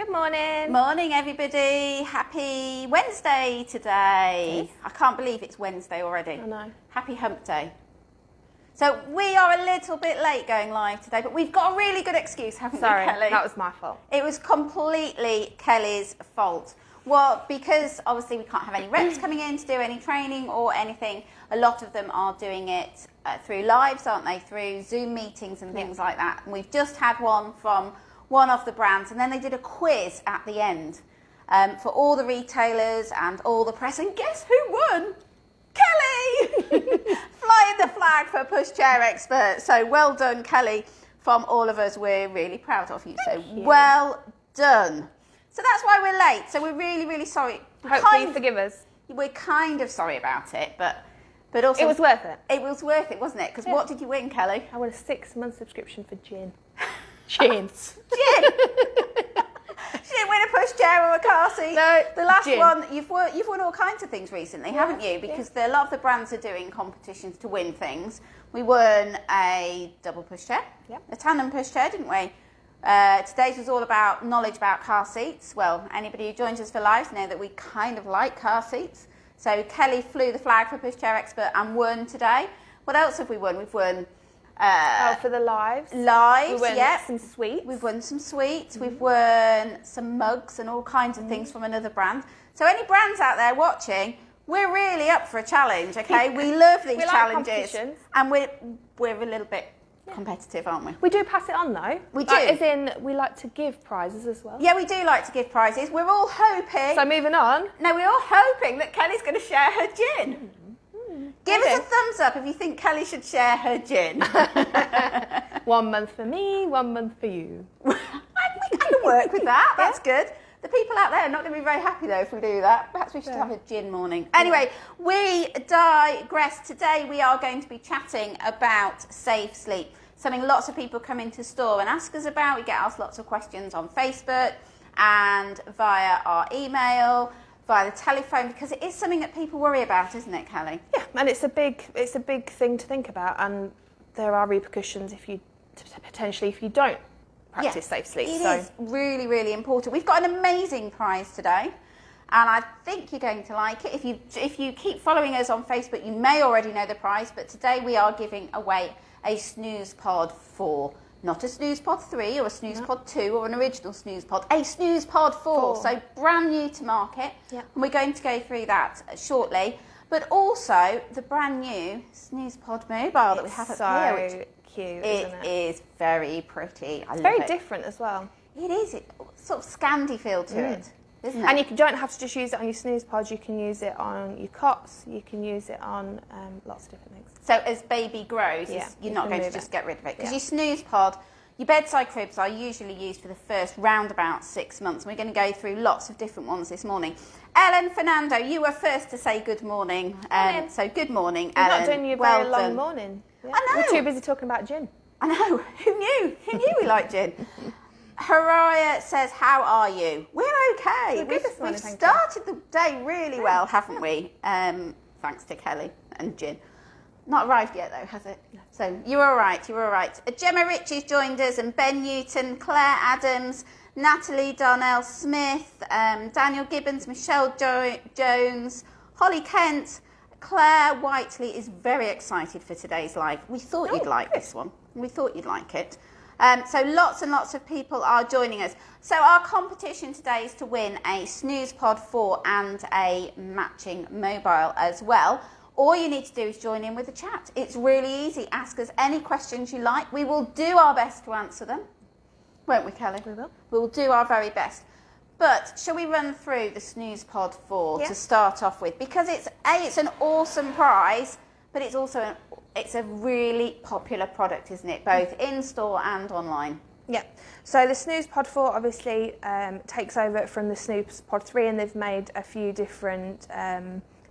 Good morning. Morning, everybody. Happy Wednesday today. I can't believe it's Wednesday already. I know. Happy hump day. So we are a little bit late going live today, but we've got a really good excuse, haven't we, Kelly? That was my fault. It was completely Kelly's fault. Well, because obviously we can't have any reps coming in to do any training or anything. A lot of them are doing it through lives, aren't they? Through Zoom meetings and things like that. And we've just had one from one of the brands, and then they did a quiz at the end for all the retailers and all the press. And guess who won? Kelly! Flying the flag for Pushchair expert. So well done, Kelly. From all of us, we're really proud of you. Thank you. Well done. So that's why we're late. So we're really, really sorry. Hopefully you forgive us. We're kind of sorry about it, but also... It was worth it. It was worth it, wasn't it? Because what did you win, Kelly? I won a 6-month subscription for gin. Gins. Gin! She didn't win a pushchair or a car seat. No, the last gin. one, you've won all kinds of things recently, haven't you? Because a lot of the brands are doing competitions to win things. We won a double pushchair, a tandem pushchair, didn't we? Today's was all about knowledge about car seats. Well, anybody who joins us for live know that we kind of like car seats. So Kelly flew the flag for Pushchair Expert and won today. What else have we won? We've won... for the lives. Lives, we won yeah. some sweets. We've won some sweets. We've won some mugs and all kinds of things from another brand. So any brands out there watching, we're really up for a challenge, okay? We love these challenges. Like and we're a little bit competitive, aren't we? We do pass it on though. We do. As in, we like to give prizes as well. Yeah, we do like to give prizes. We're all hoping... So moving on. No, we're all hoping that Kelly's going to share her gin. Give us a thumbs up if you think Kelly should share her gin. 1 month for me, 1 month for you. We can work with that. That's good. The people out there are not going to be very happy though if we do that. Perhaps we should have a gin morning. Anyway, we digress. Today we are going to be chatting about safe sleep. Something lots of people come into store and ask us about. We get asked lots of questions on Facebook and via our email, via the telephone, because it is something that people worry about, isn't it, Kelly? Yeah, and it's a big thing to think about, and there are repercussions if you don't practice safe sleep. It is really, really important. We've got an amazing prize today, and I think you're going to like it. If you keep following us on Facebook, you may already know the prize, but today we are giving away a Snuzpod 4. Not a Snuzpod 3 or a Snuzpod 2 or an original Snuzpod, a Snuzpod 4. So brand new to market. And we're going to go through that shortly. But also the brand new Snuzpod mobile that we have up here. So cute, isn't it? It is very pretty. It's very different as well. It is. It's sort of Scandi feel to it, isn't it? And you don't have to just use it on your Snuzpod. You can use it on your cots. You can use it on lots of different things. So as baby grows, you're not going to just get rid of it. Because your Snuzpod, your bedside cribs are usually used for the first round about 6 months. We're going to go through lots of different ones this morning. Ellen Fernando, you were first to say good morning. So good morning, Ellen. You're not doing your very long morning. Yeah. I know. We're too busy talking about gin. I know. Who knew? Who knew we liked gin? Haraya says, how are you? We're okay. We've started the day really well, haven't we? Thanks to Kelly and gin. Not arrived yet though, has it? No. So you're all right, you're all right. Gemma Ritchie's joined us, and Ben Newton, Claire Adams, Natalie Darnell Smith, Daniel Gibbons, Michelle Jones, Holly Kent. Claire Whiteley is very excited for today's live. We thought you'd like this one. We thought you'd like it. So lots and lots of people are joining us. So our competition today is to win a Snuzpod 4 and a matching mobile as well. All you need to do is join in with the chat. It's really easy. Ask us any questions you like. We will do our best to answer them. Won't we, Kelly? We will. We'll do our very best. But shall we run through the Snuzpod 4 to start off with? Because it's an awesome prize, but it's also it's a really popular product, isn't it? Both in store and online. Yeah. So the Snuzpod 4 obviously takes over from the Snuzpod 3, and they've made a few different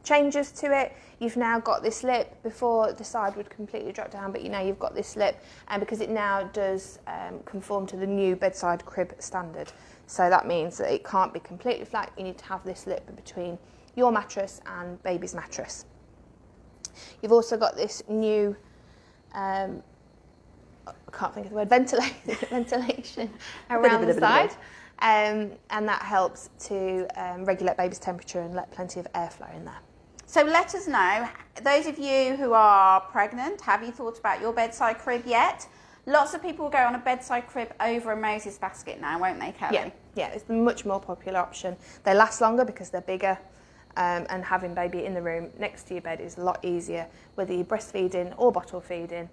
changes to it. You've now got this lip. Before, the side would completely drop down, but you've got this lip, and because it now does conform to the new bedside crib standard. So that means that it can't be completely flat. You need to have this lip between your mattress and baby's mattress. You've also got this new, I can't think of the word, ventilation around the side. and that helps to regulate baby's temperature and let plenty of airflow in there. So let us know, those of you who are pregnant, have you thought about your bedside crib yet? Lots of people will go on a bedside crib over a Moses basket now, won't they, Kelly? Yeah, it's a much more popular option. They last longer because they're bigger, and having baby in the room next to your bed is a lot easier, whether you're breastfeeding or bottle feeding,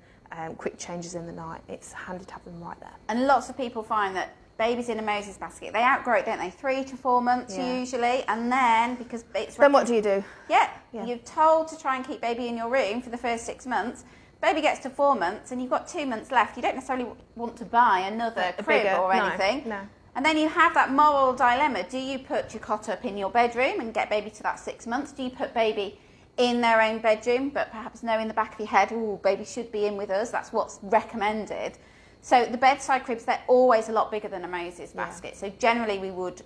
quick changes in the night. It's handy to have them right there. And lots of people find that babies in a Moses basket, they outgrow it, don't they? 3 to 4 months usually, and then because it's... Then what do you do? Yeah, you're told to try and keep baby in your room for the first 6 months. Baby gets to 4 months and you've got 2 months left. You don't necessarily want to buy another crib or anything. No. And then you have that moral dilemma. Do you put your cot up in your bedroom and get baby to that 6 months? Do you put baby in their own bedroom, but perhaps know in the back of your head, oh, baby should be in with us. That's what's recommended. So the bedside cribs, they're always a lot bigger than a Moses basket. So generally we would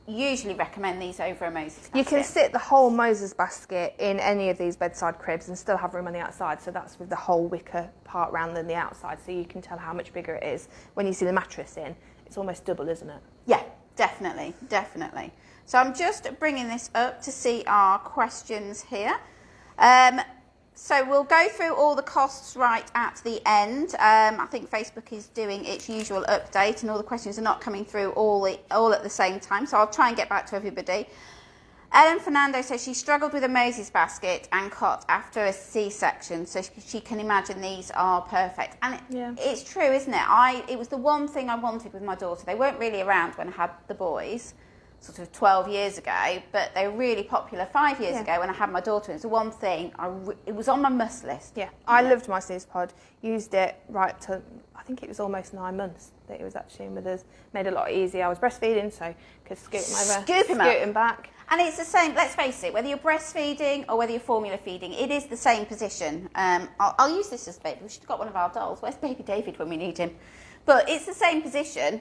usually recommend these over a Moses basket. You can sit the whole Moses basket in any of these bedside cribs and still have room on the outside. So that's with the whole wicker part round than the outside. So you can tell how much bigger it is. When you see the mattress in, it's almost double, isn't it? Yeah, definitely, definitely. So I'm just bringing this up to see our questions here. So we'll go through all the costs right at the end. I think Facebook is doing its usual update and all the questions are not coming through all at the same time. So I'll try and get back to everybody. Ellen Fernando says she struggled with a Moses basket and cot after a C-section, so she can imagine these are perfect. And it's true, isn't it? It was the one thing I wanted with my daughter. They weren't really around when I had the boys, sort of 12 years ago, but they were really popular 5 years ago when I had my daughter. It's the one thing, it was on my must list. Yeah, I loved my Snuzpod, used it right to, I think it was almost 9 months that it was actually in with us. Made it a lot easier. I was breastfeeding, so I could scoot him over, scoot him back. And it's the same, let's face it, whether you're breastfeeding or whether you're formula feeding, it is the same position. I'll use this as baby. We should have got one of our dolls. Where's baby David when we need him? But it's the same position.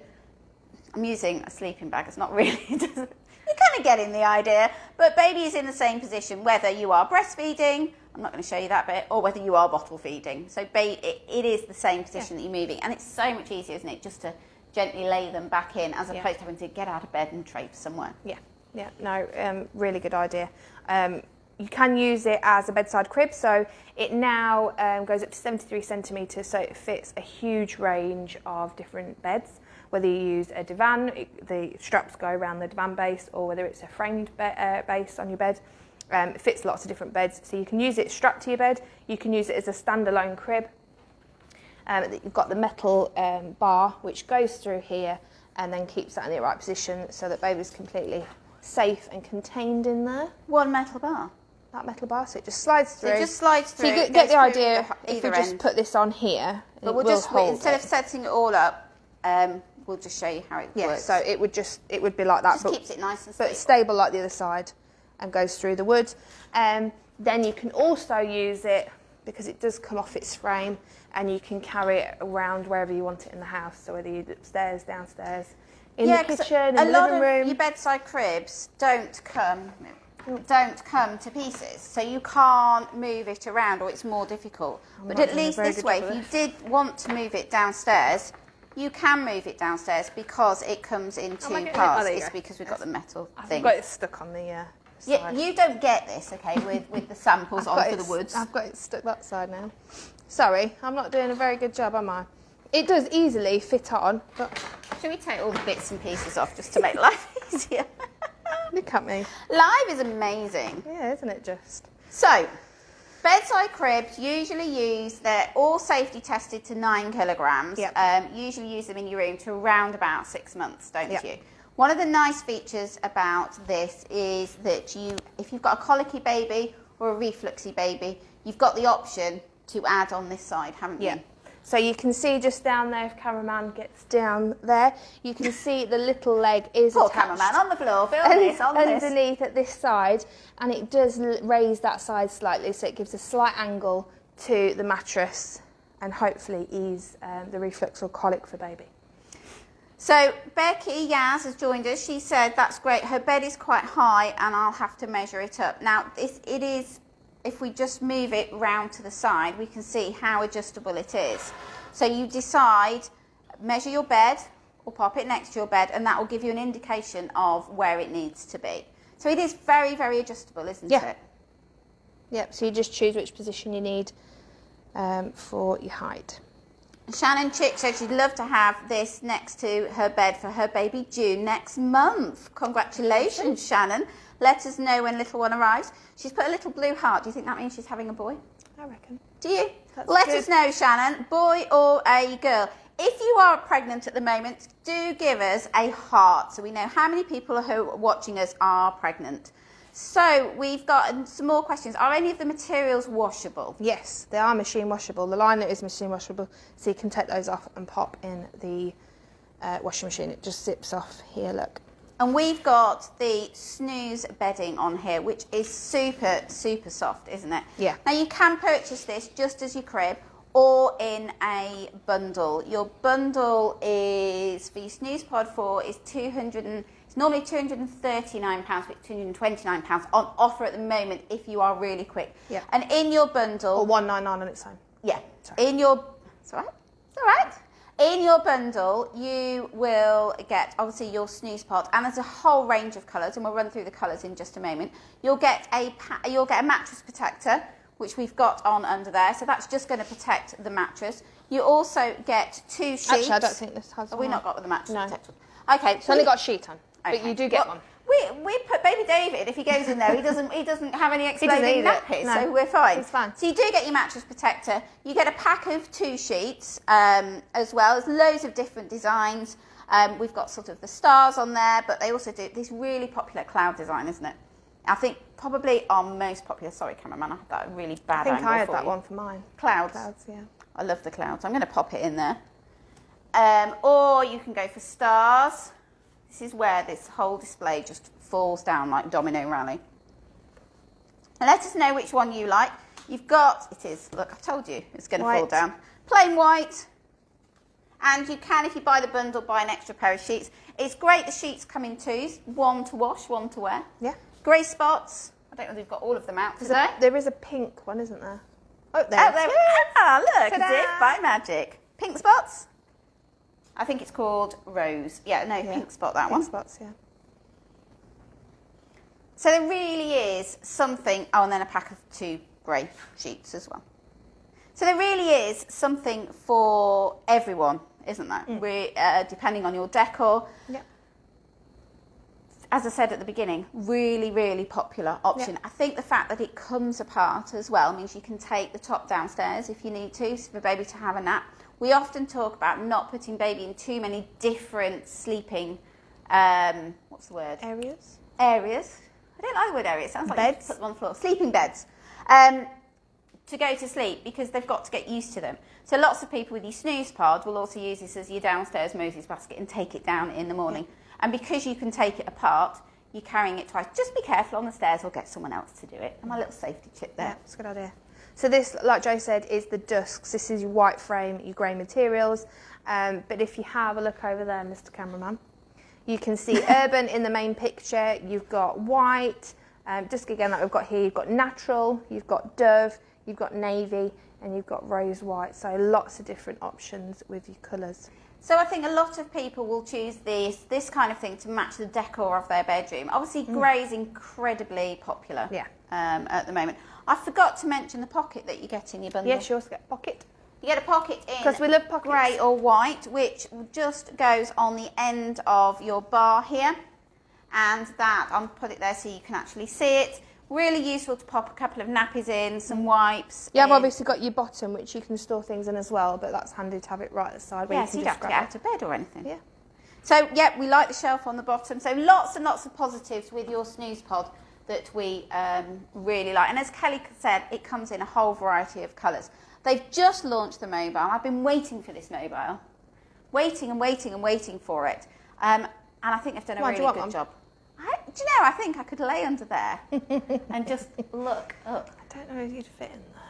I'm using a sleeping bag. It's not really, you kind of getting the idea. But baby is in the same position whether you are breastfeeding, I'm not going to show you that bit, or whether you are bottle feeding. So it is the same position that you're moving. And it's so much easier, isn't it, just to gently lay them back in as opposed to having to get out of bed and traipse somewhere. Yeah, no, really good idea. You can use it as a bedside crib, so it now goes up to 73 centimetres, so it fits a huge range of different beds. Whether you use a divan, the straps go around the divan base, or whether it's a framed base on your bed. It fits lots of different beds, so you can use it strapped to your bed. You can use it as a standalone crib. You've got the metal bar which goes through here and then keeps that in the right position so that baby's completely safe and contained in there. One metal bar? That metal bar, so it just slides through. So it just slides through. So you get the idea, if we just put this on here, but we'll just, instead of setting it all up, we'll just show you how it works. So it would be like that. Just keeps it nice and stable. But stable like the other side and goes through the wood. Then you can also use it, because it does come off its frame, and you can carry it around wherever you want it in the house. So whether you're upstairs, downstairs, in the kitchen, in the living room. A lot of your bedside cribs don't come to pieces, so you can't move it around, or it's more difficult. But at least this way, if you did want to move it downstairs, you can move it downstairs because it comes in two parts. It's because we've got the metal thing. I've got it stuck on the side. You don't get this, okay, with the samples on for the woods. I've got it stuck that side now. Sorry, I'm not doing a very good job, am I? It does easily fit on, but... Shall we take all the bits and pieces off just to make life easier? Look at me. Live is amazing. Yeah, isn't it just? So, bedside cribs they're all safety tested to 9 kilograms. Yep. Usually use them in your room to around about 6 months, don't you? One of the nice features about this is that if you've got a colicky baby or a refluxy baby, you've got the option to add on this side, haven't you? Yeah. So you can see just down there, if cameraman gets down there, you can see the little leg is Poor attached. Cameraman on the floor, film this, on this. Underneath at this side, and it does raise that side slightly, so it gives a slight angle to the mattress and hopefully ease the reflux or colic for baby. So Becky Yaz has joined us. She said that's great. Her bed is quite high and I'll have to measure it up. Now it is, if we just move it round to the side, we can see how adjustable it is. So you decide, measure your bed, or pop it next to your bed, and that will give you an indication of where it needs to be. So it is very, very adjustable, isn't it? Yep, so you just choose which position you need for your height. Shannon Chick said she'd love to have this next to her bed for her baby June next month. Congratulations, Shannon. Let us know when little one arrives. She's put a little blue heart. Do you think that means she's having a boy? I reckon. Do you? Let us know, Shannon, boy or a girl. If you are pregnant at the moment, do give us a heart so we know how many people who are watching us are pregnant. So we've got some more questions. Are any of the materials washable? Yes, they are machine washable. The liner is machine washable, so you can take those off and pop in the washing machine. It just zips off here, look. And we've got the Snooze bedding on here, which is super, super soft, isn't it? Yeah. Now you can purchase this just as your crib or in a bundle. Your bundle is, for your Snuzpod 4, is it's normally £239, but £229 on offer at the moment if you are really quick. Yeah. And in your bundle... Or £199 on its own. Yeah. Sorry. It's all right. In your bundle, you will get, obviously, your Snuzpod, and there's a whole range of colours, and we'll run through the colours in just a moment. You'll get a mattress protector, which we've got on under there, so that's just going to protect the mattress. You also get 2 sheets. Actually, I don't think this has one. Have we not got with the mattress protector? Okay, it's only got a sheet on, but you do get one. We put baby David, if he goes in there, he doesn't have any exploding nappies, so we're fine. It's fine. So you do get your mattress protector. You get a pack of 2 sheets as well. There's loads of different designs. We've got sort of the stars on there, but they also do this really popular cloud design, isn't it? I think probably our most popular. Sorry, cameraman, I had that really bad angle. I think I had that one for mine. Clouds. Clouds, yeah. I love the clouds. I'm going to pop it in there. Or you can go for stars. This is where this whole display just falls down like domino rally. And let us know which one you like. You've got, look, I told you, it's going to fall down. Plain white. And you can, if you buy the bundle, buy an extra pair of sheets. It's great, the sheets come in 2s, 1 to wash, 1 to wear. Yeah. Grey spots. I don't know if we've got all of them out today. There is a pink one, isn't there? Oh, there. Oh, there. Ah, look, as if by magic. Pink spots. I think it's called Rose. Yeah, no, pink spot, that one. Pink spots, yeah. So there really is something... Oh, and then a pack of 2 grey sheets as well. So there really is something for everyone, isn't there? Depending on your decor. Yep. As I said at the beginning, really, really popular option. Yep. I think the fact that it comes apart as well means you can take the top downstairs if you need to, for baby to have a nap. We often talk about not putting baby in too many different sleeping, what's the word? Areas. I don't like the word area. It sounds like beds. You put them on the floor. Sleeping beds. To go to sleep because they've got to get used to them. So lots of people with your Snuzpod will also use this as your downstairs Moses basket and take it down in the morning. Yeah. And because you can take it apart, you're carrying it twice. Just be careful on the stairs or get someone else to do it. And my little safety tip there. Yeah, that's a good idea. So this, like Jo said, is the dusks. This is your white frame, your grey materials. But if you have a look over there, Mr. Cameraman, you can see urban in the main picture. You've got white, dusk again like we've got here. You've got natural, you've got dove, you've got navy, and you've got rose white. So lots of different options with your colours. So I think a lot of people will choose this kind of thing to match the decor of their bedroom. Obviously, grey is incredibly popular at the moment. I forgot to mention the pocket that you get in your bundle. Yes, you also get a pocket. You get a pocket in because we love pockets. Grey or white, which just goes on the end of your bar here. And that, I'll put it there so you can actually see it. Really useful to pop a couple of nappies in, some wipes. You have obviously got your bottom, which you can store things in as well, but that's handy to have it right at the side where you can just grab it. Yeah, so you don't have to get out of bed or anything. Yeah. So, yeah, we like the shelf on the bottom. So lots and lots of positives with your Snuzpod that we really like. And as Kelly said, it comes in a whole variety of colours. They've just launched the mobile. I've been waiting for this mobile. Waiting and waiting and waiting for it. And I think they've done a really good job. Do you know, I think I could lay under there and just look up. I don't know if you'd fit in there.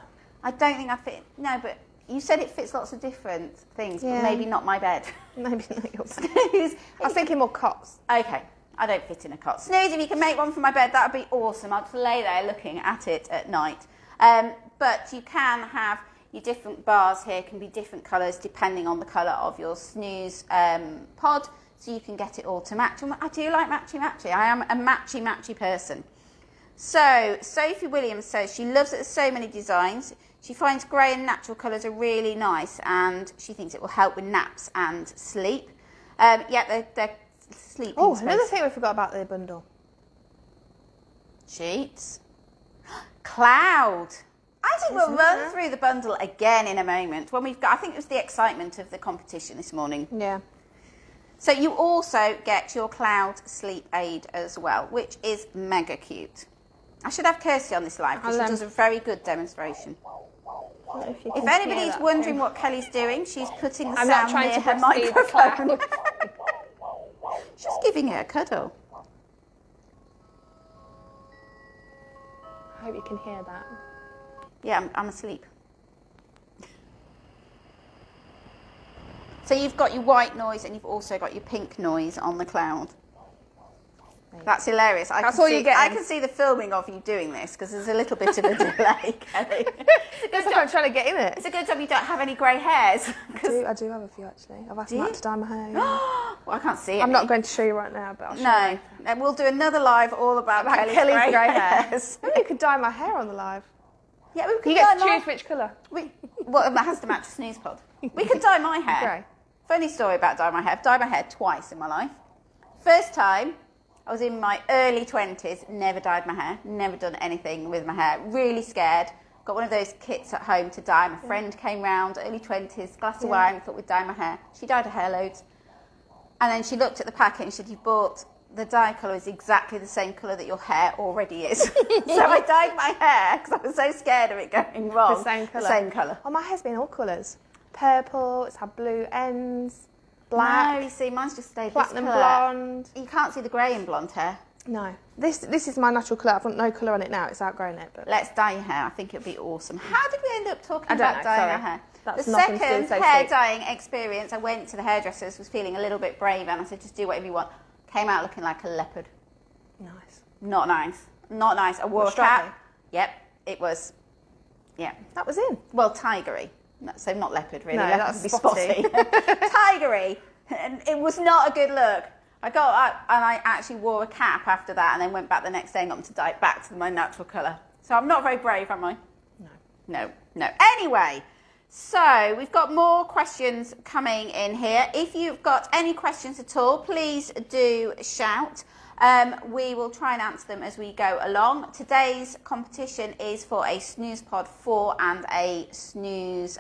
I don't think I fit. No, but you said it fits lots of different things, but maybe not my bed. Maybe not your bed. I was thinking more cots. Okay, I don't fit in a cot. Snooze, if you can make one for my bed, that would be awesome. I'll just lay there looking at it at night. But you can have Your different bars here can be different colours depending on the colour of your Snooze pod, so you can get it all to match. And I do like matchy-matchy. I am a matchy-matchy person. So, Sophie Williams says she loves that there's so many designs. She finds grey and natural colours are really nice, and she thinks it will help with naps and sleep. Yeah, they're sleeping Oh, space. another thing we forgot about the bundle. Sheets. Cloud. I think we'll run through the bundle again in a moment. When we've got, I think it was the excitement of the competition this morning. Yeah. So you also get your Cloud sleep aid as well, which is mega cute. I should have Kirsty on this live because she does a very good demonstration. If anybody's wondering what Kelly's doing, she's putting the sound near her microphone. She's giving it a cuddle. I hope you can hear that. Yeah, I'm asleep. So you've got your white noise and you've also got your pink noise on the Cloud. That's hilarious. That's all you get. I can see the filming of you doing this because there's a little bit of a delay, Kelly. That's like I'm trying to get in it. It's a good job you don't have any grey hairs. I do have a few actually. I've asked Matt to dye my hair. Yeah. Well, I can't see it. I'm not going to show you right now, but I'll show you. And we'll do another live all about Kelly's grey hairs. Maybe you could dye my hair on the live. Yeah, we could You get to choose which colour. Well, that has to match the Snuzpod. We could dye my hair. Grey. Funny story about dyeing my hair. I've dyed my hair twice in my life. First time, I was in my early 20s, never dyed my hair, never done anything with my hair. Really scared. Got one of those kits at home to dye. My friend came round, early 20s, glass of wine, thought we'd dye my hair. She dyed her hair loads. And then she looked at the packet and she said, you bought, the dye colour is exactly the same colour that your hair already is. So I dyed my hair because I was so scared of it going wrong. The same colour. The same colour. Oh, my hair's been all colours. Purple, it's had blue ends, black. No, you see, mine's just stayed platinum this colour. blonde. You can't see the grey in blonde hair. No. This is my natural colour. I've got no colour on it now. It's outgrown it. But Let's dye your hair. I think it'd be awesome. How did we end up talking I don't about know, dyeing sorry. our hair? That's the nothing to do second with Sophie. hair dyeing experience, I went to the hairdressers, was feeling a little bit brave, and I said, just do whatever you want. Came out looking like a leopard. nice. Not nice. Not nice. I wore a Strappy? cap. Yep, it was. Yeah. That was in. Well, tigery. No, so not leopard, really. No, Leopard that's would be spotty. Tigery. And it was not a good look. I got up and I actually wore a cap after that and then went back the next day and got to dye it back to my natural colour. So I'm not very brave, am I? No. Anyway, so we've got more questions coming in here. If you've got any questions at all, please do shout. We will try and answer them as we go along. Today's competition is for a Snuzpod 4 and a Snooze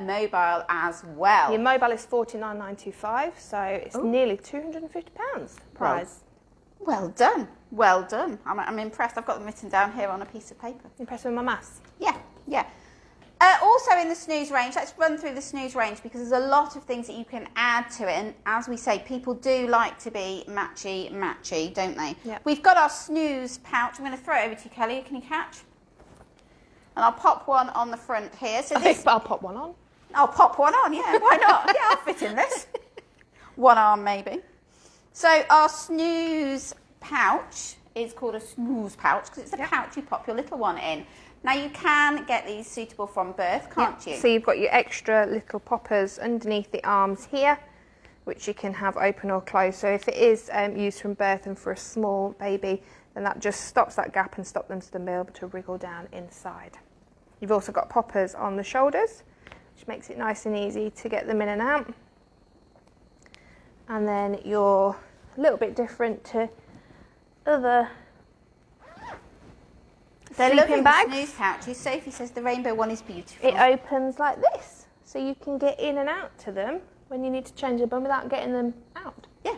mobile as well. Your mobile is $49.925, so it's nearly £250 prize. Well done. Well done. I'm impressed. I've got them written down here on a piece of paper. Impressed with my maths? Yeah. Also in the Snooze range, let's run through the Snooze range because there's a lot of things that you can add to it. And as we say, people do like to be matchy, don't they? Yep. We've got our Snooze pouch. I'm going to throw it over to you, Kelly. Can you catch? And I'll pop one on the front here. So I think I'll pop one on. I'll pop one on, yeah. Why not? Yeah, I'll fit in this. One arm, maybe. So our Snooze pouch is called a Snooze pouch because it's a pouch you pop your little one in. Now, you can get these suitable from birth, can't you? So you've got your extra little poppers underneath the arms here, which you can have open or closed. So if it is used from birth and for a small baby, then that just stops that gap and stops them to be able to wriggle down inside. You've also got poppers on the shoulders, which makes it nice and easy to get them in and out. And then you're a little bit different to other sleeping bags. Snooze pouches. Sophie says the rainbow one is beautiful. It opens like this, so you can get in and out to them when you need to change the bum without getting them out. Yeah,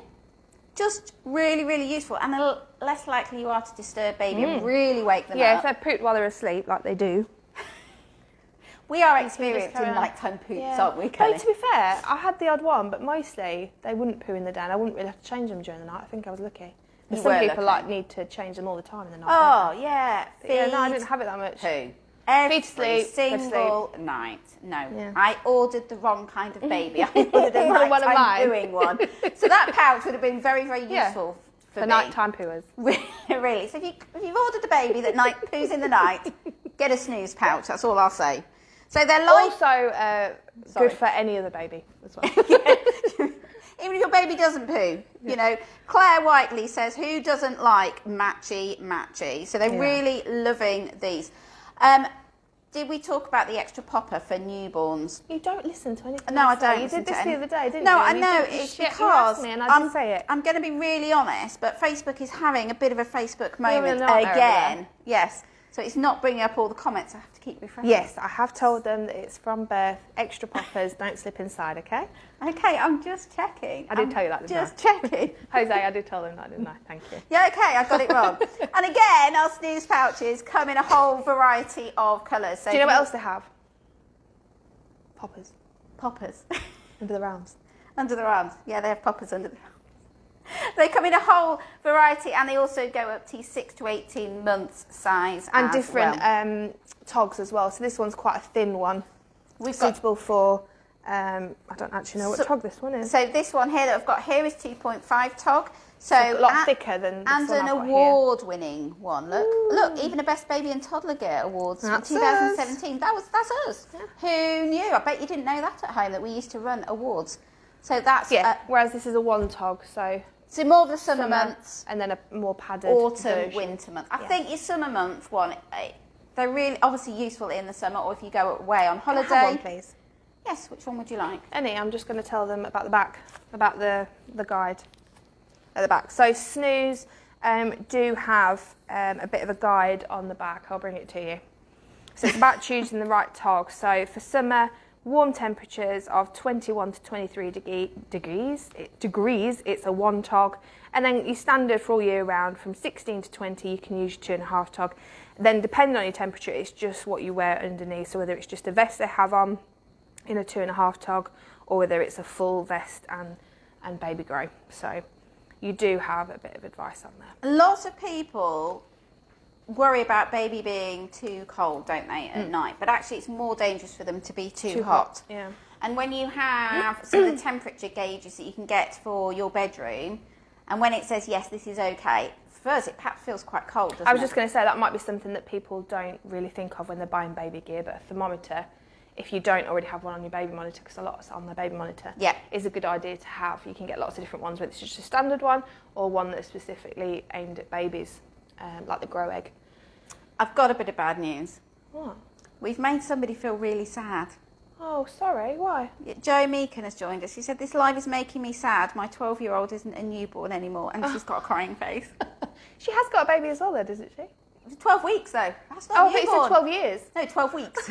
just really, really useful, and the less likely you are to disturb baby and really wake them up. Yeah, if they're pooped while they're asleep, like they do. We are experienced in nighttime poops, aren't we, Kelly? But to be fair, I had the odd one, but mostly they wouldn't poo in the den. I wouldn't really have to change them during the night. I think I was lucky. But some people need to change them all the time in the night. Oh, yeah. Yeah, no, I didn't have it that much. Poo. Feed to sleep, Single night. No, Yeah. I ordered the wrong kind of baby. I ordered a nighttime pooing one. So that pouch would have been very, very useful for me. nighttime pooers. Really. So if you've ordered a baby that poos in the night, get a Snooze pouch. That's all I'll say. So they're like... Also good for any other baby as well. Even if your baby doesn't poo, you know. Claire Whiteley says, who doesn't like matchy? So they're really loving these. Did we talk about the extra popper for newborns? You don't listen to anything. No, I don't. You did this the other day, didn't you? No, I know. It's because me and I didn't say it. I'm going to be really honest, but Facebook is having a bit of a Facebook moment again. Yes. So it's not bringing up all the comments. I have to keep refreshing. Yes, I have told them that it's from birth. Extra poppers, don't slip inside, okay? Okay, I'm just checking. I did tell you that, didn't I? Just checking. Jose, I did tell them that, didn't I? Thank you. Yeah, okay, I got it wrong. And again, our Snooze pouches come in a whole variety of colours. So do you know what else they have? Poppers. Poppers. Under the arms. Under their arms. Yeah, they have poppers under their arms. They come in a whole variety, and they also go up to 6 to 18 months size. And different TOGs as well. So this one's quite a thin one. Suitable for, I don't actually know what TOG this one is. So this one here that I've got here is 2.5 TOG. So a lot thicker than this and one an I've got award-winning one. Look, even a Best Baby and Toddler Gear Awards for 2017. That's us. Yeah. Who knew? I bet you didn't know that at home, that we used to run awards. So that's whereas this is a one TOG, so more of the summer months, and then a more padded autumn, winter month. I think your summer month one, they're really obviously useful in the summer, or if you go away on holiday. Can I have one, please? Yes. Which one would you like? Any. I'm just going to tell them about the back, about the guide at the back. So Snooze do have a bit of a guide on the back. I'll bring it to you. So it's about choosing the right TOG. So for summer, warm temperatures of 21 to 23 degrees, it's a 1 TOG. And then your standard for all year round, from 16 to 20, you can use your 2.5 TOG. Then depending on your temperature, it's just what you wear underneath. So whether it's just a vest they have on in a 2.5 TOG, or whether it's a full vest and baby grow. So you do have a bit of advice on there. Lots of people worry about baby being too cold, don't they, at night? But actually it's more dangerous for them to be too hot. Yeah. And when you have some of the temperature gauges that you can get for your bedroom, and when it says, yes, this is okay, first it perhaps feels quite cold, doesn't it? I was just going to say that might be something that people don't really think of when they're buying baby gear, but a thermometer, if you don't already have one on your baby monitor, because a lot's on the baby monitor, is a good idea to have. You can get lots of different ones, whether it's just a standard one or one that's specifically aimed at babies, like the Grow Egg. I've got a bit of bad news. What? We've made somebody feel really sad. Oh, sorry, why? Jo Meakin has joined us. She said, this live is making me sad. My 12-year-old isn't a newborn anymore, and she's got a crying face. She has got a baby as well, though, doesn't she? 12 weeks, though. That's not newborn. I thought you said 12 years. No, 12 weeks.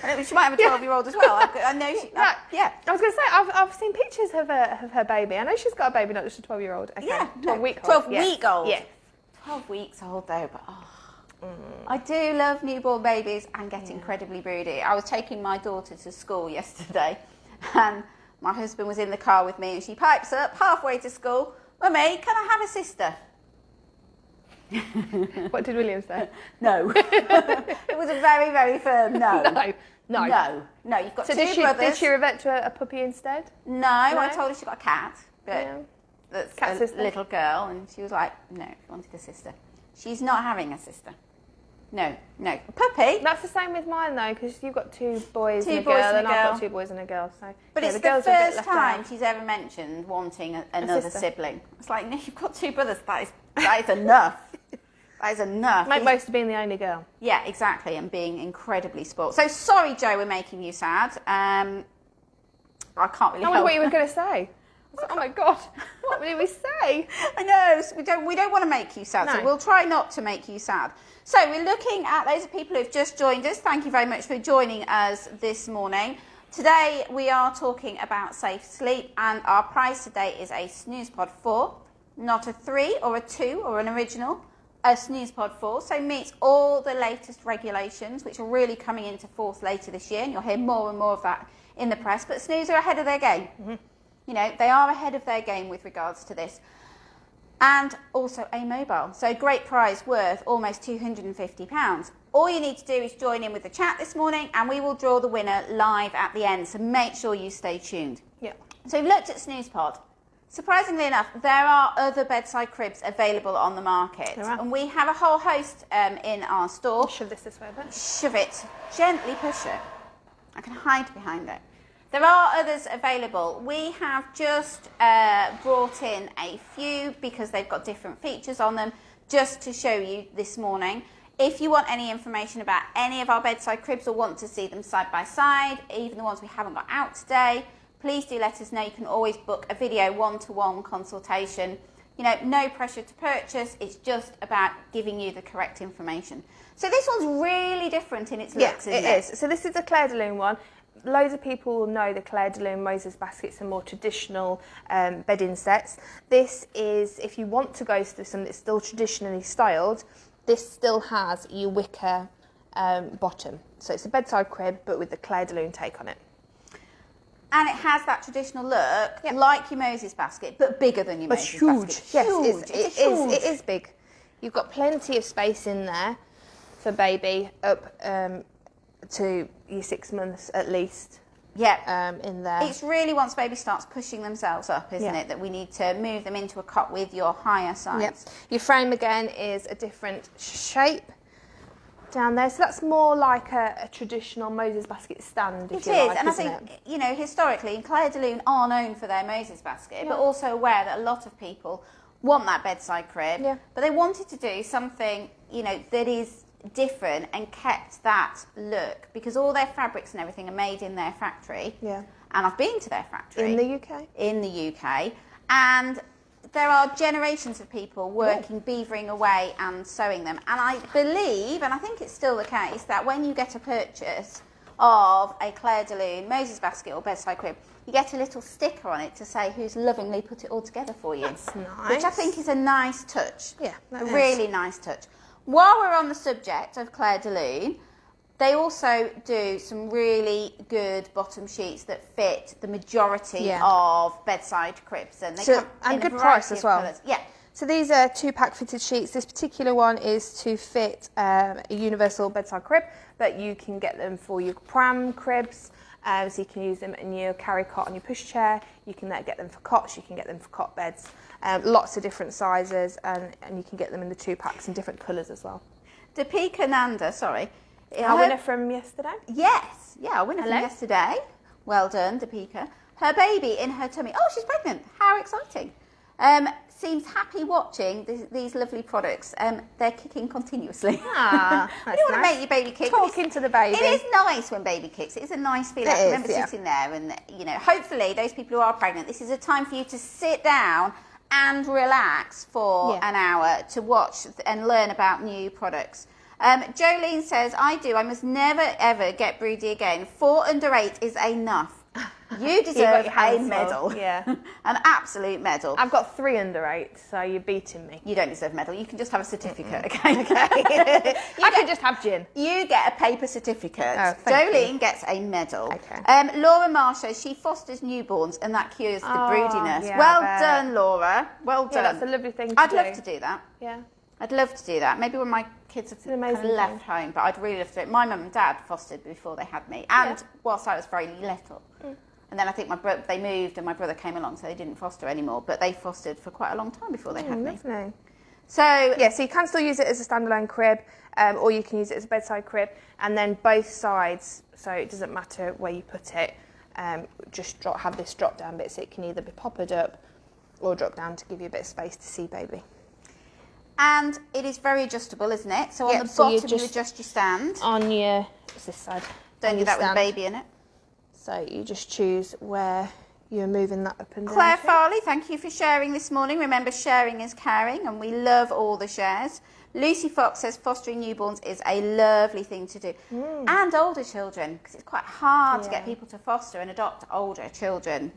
I know, she might have a 12-year-old as well. I know she... yeah. I was going to say, I've seen pictures of her baby. I know she's got a baby, not just a 12-year-old. Okay. Yeah. 12-week-old. 12-week-old. Yeah. 12 weeks old, though, but... I do love newborn babies and get incredibly broody. I was taking my daughter to school yesterday, and my husband was in the car with me, and she pipes up halfway to school, "Mummy, can I have a sister?" What did William say? No. It was a very, very firm no. No. You've got two brothers. Did she revert to a puppy instead? No, I told her she got a cat, but that's a little girl, and she was like, no, she wanted a sister. She's not having a sister. No. Puppy. That's the same with mine, though, because you've got 2 boys and a girl, and I've got 2 boys and a girl. So, but it's the first time she's ever mentioned wanting another sibling. It's like, no, you've got 2 brothers. That is enough. That is enough. Might boast of being the only girl. Yeah, exactly, and being incredibly spoiled. So sorry, Jo, we're making you sad. I can't really. I wonder what you were going to say. Oh my God, what did we say? I know, we don't want to make you sad, so we'll try not to make you sad. So we're looking at those people who've just joined us. Thank you very much for joining us this morning. Today we are talking about safe sleep, and our prize today is a Snuzpod 4, not a 3 or a 2 or an original, a Snuzpod 4. So meets all the latest regulations, which are really coming into force later this year, and you'll hear more and more of that in the press. But Snooze are ahead of their game. Mm-hmm. You know, they are ahead of their game with regards to this. And also a mobile. So great prize worth almost £250. All you need to do is join in with the chat this morning, and we will draw the winner live at the end. So make sure you stay tuned. Yeah. So we've looked at Snuzpod. Surprisingly enough, there are other bedside cribs available on the market. And we have a whole host in our store. Shove this way a bit. Shove it. Gently push it. I can hide behind it. There are others available. We have just brought in a few because they've got different features on them just to show you this morning. If you want any information about any of our bedside cribs or want to see them side by side, even the ones we haven't got out today, please do let us know. You can always book a video one-to-one consultation. You know, no pressure to purchase. It's just about giving you the correct information. So this one's really different in its looks, isn't it? It is. So this is the Clair de Lune one. Loads of people will know the Clair de Lune Moses baskets are more traditional bedding sets. This is, if you want to go to something that's still traditionally styled, this still has your wicker bottom. So it's a bedside crib, but with the Clair de Lune take on it. And it has that traditional look, like your Moses basket, but bigger than your Moses basket. Yes, it is big. You've got plenty of space in there for baby up to your 6 months at least. Yeah, in there. It's really once baby starts pushing themselves up, isn't it, that we need to move them into a cot with your higher size. Yep. Your frame again is a different shape down there, so that's more like a traditional Moses basket stand. If it is, and I think you know historically, Clair de Lune are known for their Moses basket, but also aware that a lot of people want that bedside crib, but they wanted to do something that is different and kept that look because all their fabrics and everything are made in their factory. Yeah. And I've been to their factory. In the UK? In the UK. And there are generations of people working, beavering away and sewing them. And I believe, and I think it's still the case, that when you get a purchase of a Clair de Lune Moses basket or bedside crib, you get a little sticker on it to say who's lovingly put it all together for you. That's nice. Which I think is a nice touch. Yeah, that is. Really nice touch. While we're on the subject of Clair de Lune, they also do some really good bottom sheets that fit the majority of bedside cribs. And they come in good a price variety as of well. colours. Yeah. So these are 2-pack fitted sheets. This particular one is to fit a universal bedside crib, but you can get them for your pram cribs. So you can use them in your carry cot on your pushchair. You can get them for cots. You can get them for cot beds. Lots of different sizes, and you can get them in the 2-packs in different colours as well. Deepika Nanda, sorry. Our winner from yesterday? Yes. Yeah, our winner from yesterday. Well done, Deepika. Her baby in her tummy. Oh, she's pregnant. How exciting. Seems happy watching these lovely products. They're kicking continuously. Ah, that's you want to make your baby kick. Talking to the baby. It is nice when baby kicks. It is a nice feeling. I remember sitting there and, hopefully those people who are pregnant, this is a time for you to sit down and relax for an hour to watch and learn about new products. Jolene says, I must never ever get broody again. 4 under 8 is enough. You deserve a medal. Yeah. An absolute medal. I've got 3 under 8, so you're beating me. You don't deserve a medal. You can just have a certificate, okay? I can just have gin. You get a paper certificate. Oh, Jolene gets a medal. Okay. Laura Marshall, she fosters newborns and that cures the broodiness. Yeah, well done, Laura. Well done. Yeah, that's a lovely thing to do. I'd love to do that. Yeah. I'd love to do that. Maybe when my kids have kind of left home, but I'd really love to do it. My mum and dad fostered before they had me, and whilst I was very little. And then I think they moved and my brother came along, so they didn't foster anymore, but they fostered for quite a long time before they had me. Lovely. So so you can still use it as a standalone crib, or you can use it as a bedside crib, and then both sides, so it doesn't matter where you put it, just have this drop down bit, so it can either be poppered up or drop down to give you a bit of space to see baby. And it is very adjustable, isn't it? So on the bottom you adjust your stand. On your, what's this side? Don't do that with baby in it. So you just choose where you're moving that up and down. Claire Farley, thank you for sharing this morning. Remember, sharing is caring, and we love all the shares. Lucy Fox says fostering newborns is a lovely thing to do. And older children, because it's quite hard to get people to foster and adopt older children.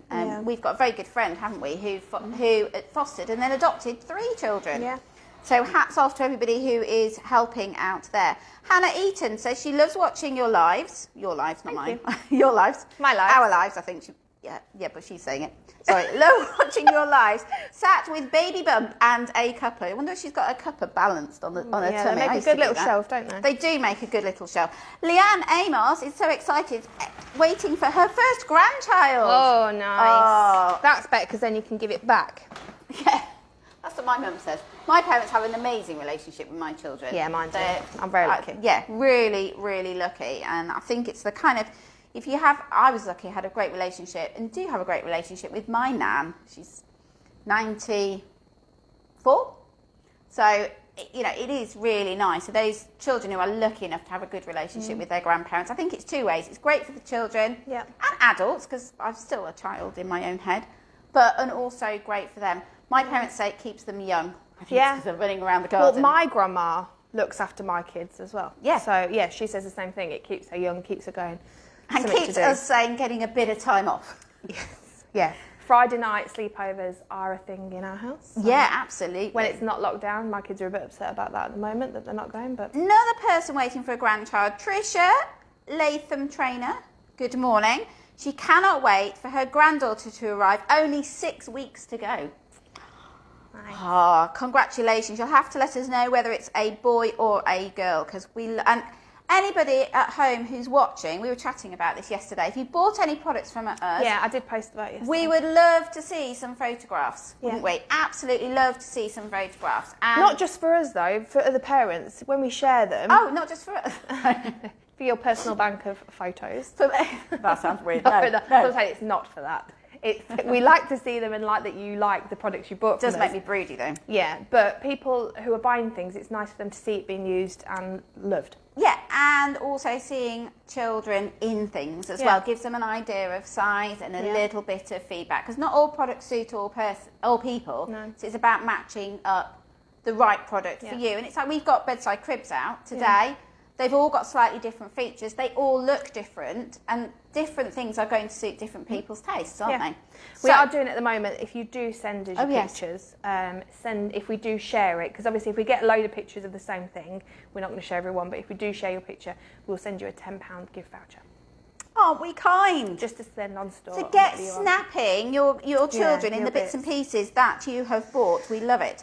We've got a very good friend, haven't we, who fostered and then adopted 3 children. Yeah. So hats off to everybody who is helping out there. Hannah Eaton says she loves watching your lives. Your lives, not mine. Your lives. My lives. Our lives, I think. Yeah, but she's saying it. Sorry. Love watching your lives. Sat with baby bump and a cuppa. I wonder if she's got a cuppa balanced on her tummy. They make a good little shelf, don't they? They do make a good little shelf. Leanne Amos is so excited, waiting for her first grandchild. Oh, nice. Oh. That's better because then you can give it back. Yeah, that's what my mum says. My parents have an amazing relationship with my children. Yeah, mine do. I'm very lucky. Yeah, really, really lucky. And I think it's the kind of, I was lucky, I had a great relationship and do have a great relationship with my nan. She's 94. So, it is really nice. So those children who are lucky enough to have a good relationship with their grandparents, I think it's two ways. It's great for the children and adults, because I'm still a child in my own head, and also great for them. My parents say it keeps them young. I think because they're running around the garden. Well, my grandma looks after my kids as well. Yeah. So, she says the same thing. It keeps her young, keeps her going. And keeps us saying getting a bit of time off. Yes. Yeah. Friday night sleepovers are a thing in our house. Yeah, absolutely. When it's not locked down, my kids are a bit upset about that at the moment, that they're not going. But another person waiting for a grandchild, Trisha Latham Trainer. Good morning. She cannot wait for her granddaughter to arrive. Only 6 weeks to go. Nice. Oh, congratulations. You'll have to let us know whether it's a boy or a girl, because and anybody at home who's watching, we were chatting about this yesterday. If you bought any products from us, I did post about it yesterday. We would love to see some photographs, wouldn't we? Absolutely love to see some photographs. And not just for us though, for other parents when we share them. Oh, not just for us. For your personal bank of photos. That sounds weird. No. It's not for that. We like to see them and like that you like the products you bought from us. Does make me broody though. Yeah, but people who are buying things, it's nice for them to see it being used and loved. Yeah, and also seeing children in things as well gives them an idea of size and a little bit of feedback, because not all products suit all people. No. So it's about matching up the right product for you. And it's like we've got Bedside Cribs out today. Yeah. They've all got slightly different features. They all look different, and different things are going to suit different people's tastes, aren't they? We are doing it at the moment. If you do send us your pictures, if we do share it, because obviously if we get a load of pictures of the same thing, we're not going to share everyone, but if we do share your picture, we'll send you a £10 gift voucher. Aren't we kind? Just to send on store. To get snapping your children in the bits and pieces that you have bought. We love it.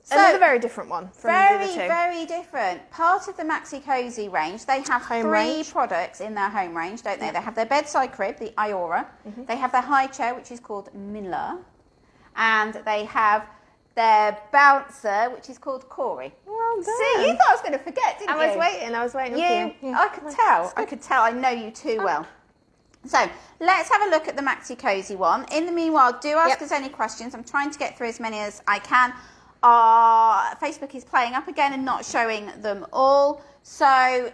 So, another very different one from the other two. Very different. Part of the Maxi-Cosi range, they have three products in their home range, don't they? Yeah. They have their bedside crib, the Iora. Mm-hmm. They have their high chair, which is called Mila. And they have their bouncer, which is called Corey. Well done. See, you thought I was going to forget, didn't you? I was waiting. I could tell. I know you too well. So let's have a look at the Maxi-Cosi one. In the meanwhile, do ask us any questions. I'm trying to get through as many as I can. Our Facebook is playing up again and not showing them all. So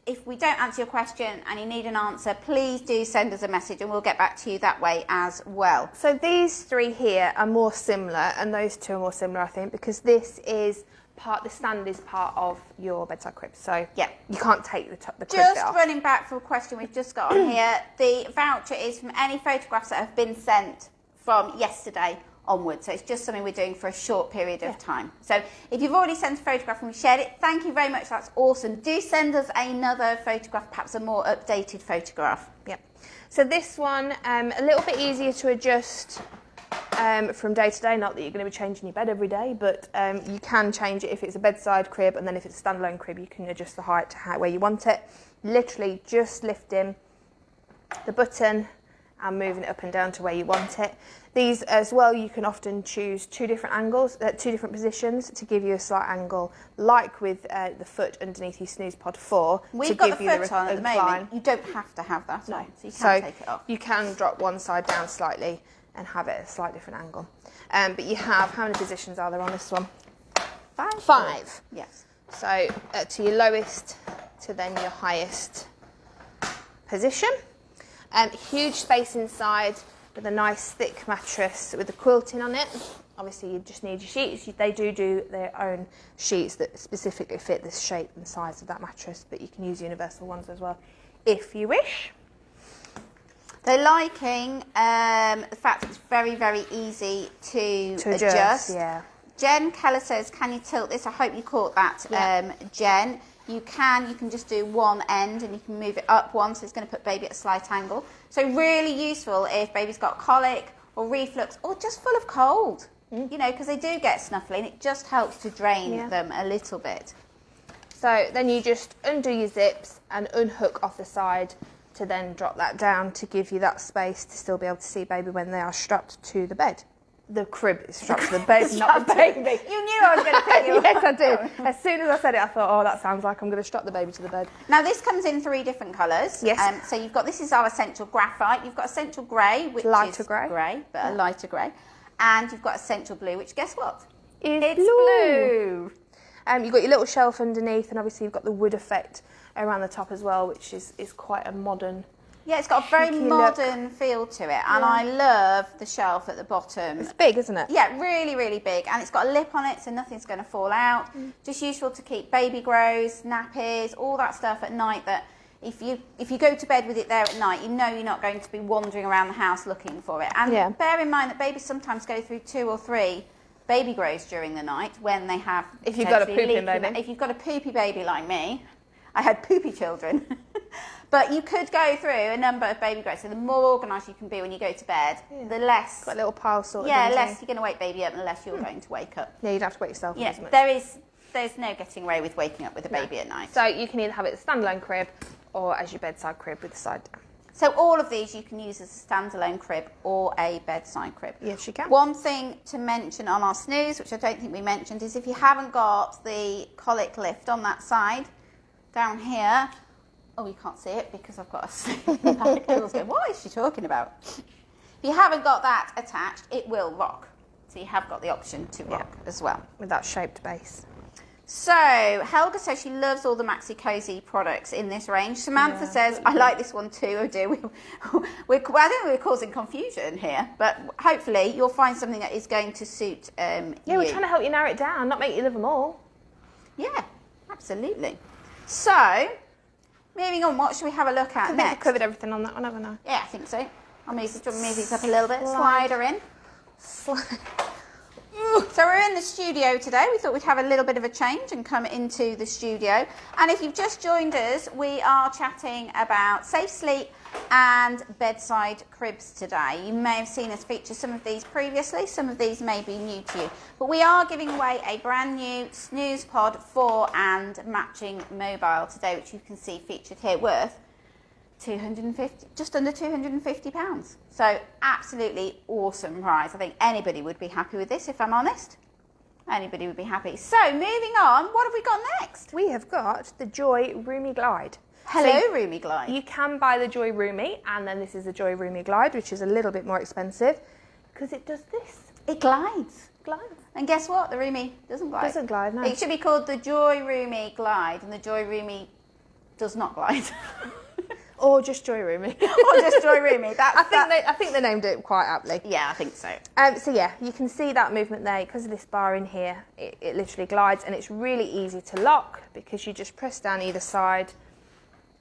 if we don't answer your question and you need an answer, please do send us a message and we'll get back to you that way as well. So these three here are more similar, and those two are more similar, I think, because this is the stand is part of your bedside crib. So you can't take the crib just off. Running back for a question we've just got on here, the voucher is from any photographs that have been sent from yesterday onwards. So it's just something we're doing for a short period of time. So if you've already sent a photograph and we shared it, thank you very much. That's awesome. Do send us another photograph, perhaps a more updated photograph. Yep. So this one, a little bit easier to adjust from day to day. Not that you're going to be changing your bed every day, but you can change it if it's a bedside crib, and then if it's a standalone crib, you can adjust the height to where you want it. Literally just lifting the button and moving it up and down to where you want it. These as well, you can often choose two different angles, two different positions to give you a slight angle, like with the foot underneath your Snuzpod 4. We've got the foot on at the moment. You don't have to have that on, so you can take it off. You can drop one side down slightly and have it at a slightly different angle. But you have, how many positions are there on this one? 5. Yes. So to your lowest to then your highest position. Huge space inside with a nice thick mattress with the quilting on it. Obviously you just need your sheets. They do their own sheets that specifically fit the shape and size of that mattress, but you can use universal ones as well if you wish. They're liking the fact that it's very, very easy to adjust. Yeah. Jen Keller says, can you tilt this? I hope you caught that, Jen. You can just do one end and you can move it up one, so it's going to put baby at a slight angle. So really useful if baby's got colic or reflux or just full of cold, you know, because they do get snuffly, and it just helps to drain them a little bit. So then you just undo your zips and unhook off the side to then drop that down to give you that space to still be able to see baby when they are strapped to the bed. The crib is strapped to the bed, not the baby. You knew I was going to pick you up. Yes, I did. As soon as I said it, I thought, oh, that sounds like I'm going to strap the baby to the bed. Now, this comes in 3 different colours. Yes. So you've got, this is our essential graphite. You've got essential grey, which lighter is grey, but a lighter grey. And you've got essential blue, which guess what? It's blue. You've got your little shelf underneath, and obviously you've got the wood effect around the top as well, which is quite a modern. Yeah, it's got a very modern feel to it, and I love the shelf at the bottom. It's big, isn't it? Yeah, really, really big, and it's got a lip on it, so nothing's going to fall out. Just useful to keep baby grows, nappies, all that stuff at night. That if you go to bed with it there at night, you know you're not going to be wandering around the house looking for it. And bear in mind that babies sometimes go through 2 or 3 baby grows during the night when they have. If you've got a pooping baby. If you've got a poopy baby like me, I had poopy children. But you could go through a number of baby grows. So the more organised you can be when you go to bed, the less. Got a little pile sorted. Yeah, less you're going to wake baby up, and the less you're going to wake up. Yeah, you'd have to wake yourself up. Yeah, there's no getting away with waking up with a baby at night. So you can either have it as a standalone crib or as your bedside crib with the side down. So all of these you can use as a standalone crib or a bedside crib. Yes, you can. One thing to mention on our Snooze, which I don't think we mentioned, is if you haven't got the colic lift on that side, down here. Oh, you can't see it because I've got a sleeping bag. Everyone's going, what is she talking about? If you haven't got that attached, it will rock. So you have got the option to rock as well. With that shaped base. So, Helga says she loves all the Maxi-Cosi products in this range. Samantha says, I like this one too. Oh dear, I think we're causing confusion here, but hopefully you'll find something that is going to suit you. Yeah, we're trying to help you narrow it down, not make you live them all. Yeah, absolutely. So, moving on, what should we have a look at I think next? we've covered everything on that one, haven't I? Yeah, I think so. I'll move these up a little bit. Slide her in. So we're in the studio today. We thought we'd have a little bit of a change and come into the studio. And if you've just joined us, we are chatting about safe sleep and bedside cribs today. You may have seen us feature some of these previously. Some of these may be new to you. But we are giving away a brand new Snuzpod 4 and matching mobile today, which you can see featured here, worth just under £250. So absolutely awesome prize. I think anybody would be happy with this, if I'm honest. Anybody would be happy. So moving on, what have we got next? We have got the Joy Roomie Glide. Hello, so Roomie Glide. You can buy the Joy Roomie, and then this is the Joy Roomie Glide, which is a little bit more expensive because it does this. It glides. Glides. And guess what? The Roomie doesn't glide. Doesn't glide, no. It should be called the Joy Roomie Glide, and the Joy Roomie does not glide. Or just Joy Roomie. Or just Joy Roomie. I think they named it quite aptly. Yeah, I think so. So yeah, you can see that movement there because of this bar in here. It literally glides, and it's really easy to lock because you just press down either side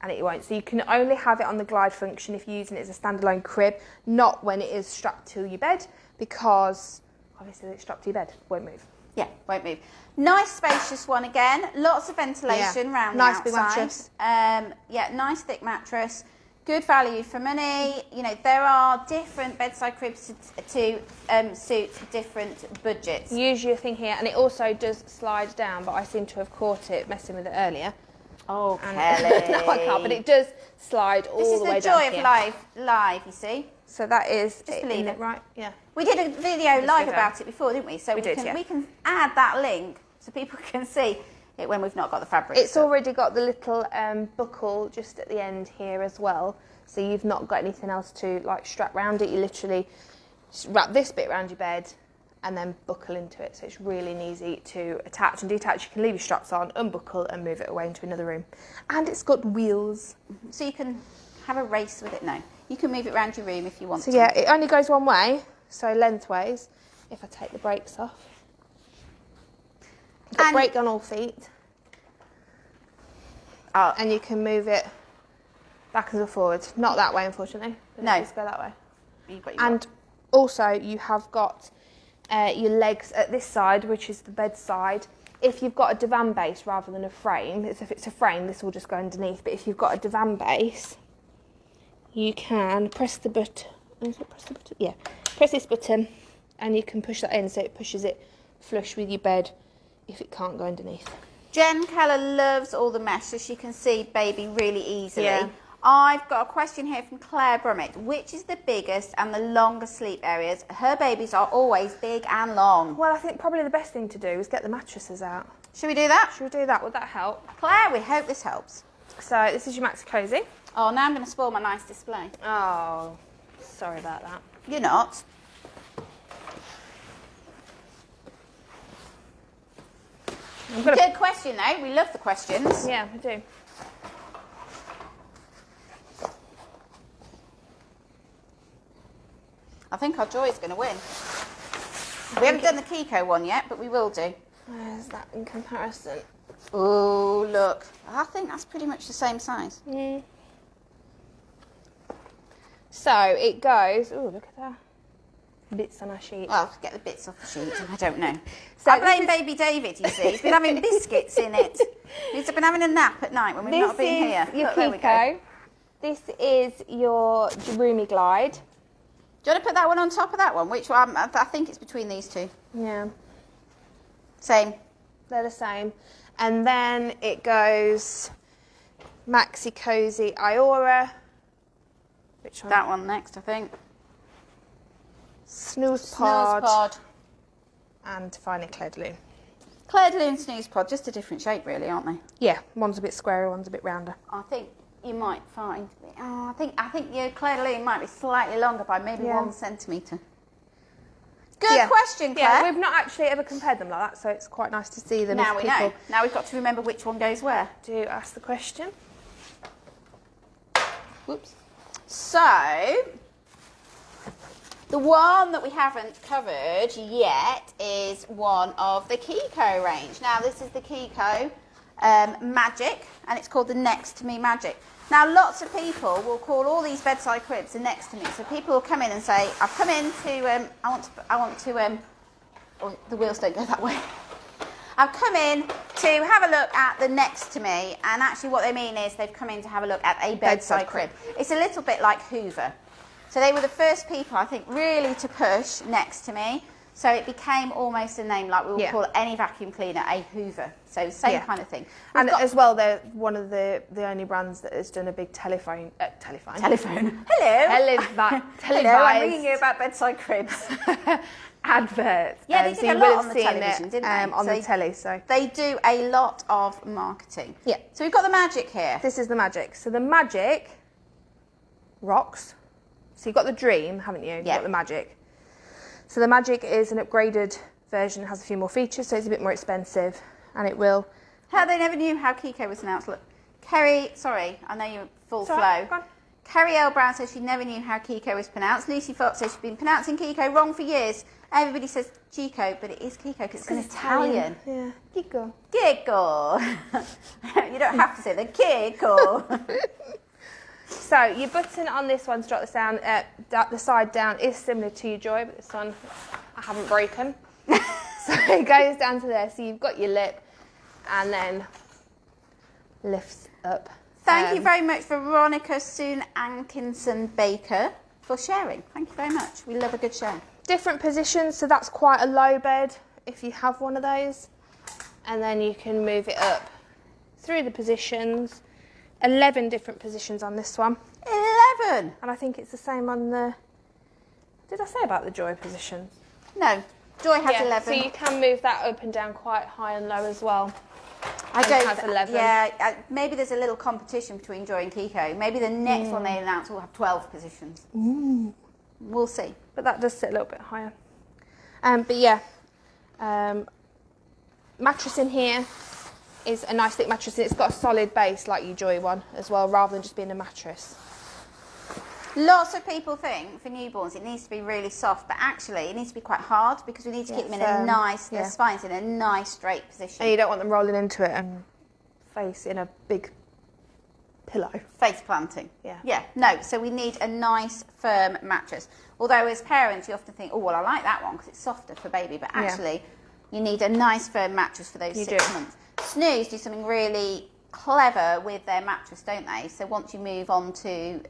and it won't. So you can only have it on the glide function if you're using it as a standalone crib, not when it is strapped to your bed, because obviously it's strapped to your bed, won't move. Yeah, won't move. Nice spacious one again. Lots of ventilation round nice the outside. Big mattress. Yeah, nice thick mattress. Good value for money. You know, there are different bedside cribs to suit different budgets. Use your thing here, and it also does slide down, but I seem to have caught it messing with it earlier. Oh, Kelly. No, I can't, but it does slide all the way down. This is the joy of live, you see. So that is just believe it, right? Yeah. We did a video live about it before, didn't we? So we can add that link so people can see it when we've not got the fabric. It's already got the little buckle just at the end here as well. So you've not got anything else to like strap round it. You literally wrap this bit around your bed and then buckle into it. So it's really easy to attach and detach. You can leave your straps on, unbuckle and move it away into another room. And it's got wheels. So you can have a race with it now. You can move it around your room if you want to. So yeah, it only goes one way, so lengthways. If I take the brakes off. You've got brake on all feet. Oh. And you can move it backwards and forwards. Not that way, unfortunately. No. Just go that way. You've got your and also you have got your legs at this side, which is the bed side, if you've got a divan base rather than a frame, if it's a frame, this will just go underneath. But if you've got a divan base, you can press the button. Is it press the button? Yeah. Press this button, and you can push that in, so it pushes it flush with your bed if it can't go underneath. Jen Keller loves all the mesh, so she can see baby really easily. Yeah. I've got a question here from Claire Brummett. Which is the biggest and the longest sleep areas? Her babies are always big and long. Well, I think probably the best thing to do is get the mattresses out. Should we do that? Should we do that? Would that help? Claire, we hope this helps. So this is your Maxi-Cosi. Oh, now I'm going to spoil my nice display. Oh, sorry about that. You're not. Good question, though. We love the questions. Yeah, we do. I think our Joy is going to win. We haven't done the Kiko one yet, but we will do. Where's that in comparison? Oh, look. I think that's pretty much the same size. Mm. So it goes... Oh, look at that. Bits on our sheet. Well, get the bits off the sheet. I don't know. So I blame baby David, you see. He's been having biscuits in it. He's been having a nap at night when we've not been here. Your Look, there we go. This is your Roomie glide. Do you want to put that one on top of that one? Which one? I think it's between these two. Yeah. Same. They're the same. And then it goes Maxi-Cosi Iora. Which one? That one next, I think. Snuzpod. Snuzpod. And finally Clair de Lune. Clair de Lune Snuzpod, just a different shape really, aren't they? Yeah, one's a bit squarer, one's a bit rounder. I think you might find... Oh, I think your Clair de Lune might be slightly longer by maybe 1 centimetre. Good question, Claire. Yeah, we've not actually ever compared them like that, so it's quite nice to see them. Now we know. Now we've got to remember which one goes where. Do ask the question. Whoops. So, the one that we haven't covered yet is one of the Kiko range. Now, this is the Kiko Magic, and it's called the Next to Me Magic. Now, lots of people will call all these bedside cribs the Next to Me. So people will come in and say, "I've come in to, I want to." Oh, the wheels don't go that way. I've come in to have a look at the Next to Me, and actually what they mean is they've come in to have a look at a bedside crib. It's a little bit like Hoover. So they were the first people, I think, really to push Next to Me. So it became almost a name, like we would call any vacuum cleaner a Hoover. So same kind of thing. And as well, they're one of the only brands that has done a big telephone. Hello. Hello, I'm ringing you about bedside cribs. Adverts. Yeah, they did so a lot on the television, didn't they? On the telly, so. They do a lot of marketing. Yeah. So we've got the Magic here. This is the Magic. So the Magic rocks. So you've got the Dream, haven't you? You've got the Magic. So the Magic is an upgraded version, has a few more features, so it's a bit more expensive, and it will... How they never knew how Kiko was announced. Look, Kerry, sorry, I know you're full flow. Right, go on. Kerry L. Brown says she never knew how Kiko was pronounced. Lucy Fox says she's been pronouncing Kiko wrong for years. Everybody says Chico, but it is Kiko because it's an Italian. Yeah, Kiko. Kiko. You don't have to say the Kiko. So your button on this one to drop this down, the side down is similar to your Joy, but this one I haven't broken. So it goes down to there. So you've got your lip, and then lifts up. Thank you very much, Veronica Soon Ankinson Baker, for sharing. Thank you very much. We love a good share. Different positions, so that's quite a low bed if you have one of those, and then you can move it up through the positions. 11 different positions on this one. 11? And I think it's the same on the... Did I say about the Joy positions? No, Joy has 11. So you can move that up and down quite high and low as well. I don't have 11. Yeah, maybe there's a little competition between Joy and Kiko. Maybe the next one they announce will have 12 positions. We'll see. But that does sit a little bit higher. But yeah, mattress in here is a nice thick mattress, and it's got a solid base like your Joy one as well, rather than just being a mattress. Lots of people think for newborns it needs to be really soft, but actually it needs to be quite hard because we need to keep them in a nice, their spine's in a nice straight position. And you don't want them rolling into it and face in a big pillow. Face planting. Yeah. Yeah, no, so we need a nice firm mattress. Although as parents you often think, oh well I like that one because it's softer for baby, but actually You need a nice firm mattress for those 6 months. Snooze do something really clever with their mattress, don't they? So once you move on to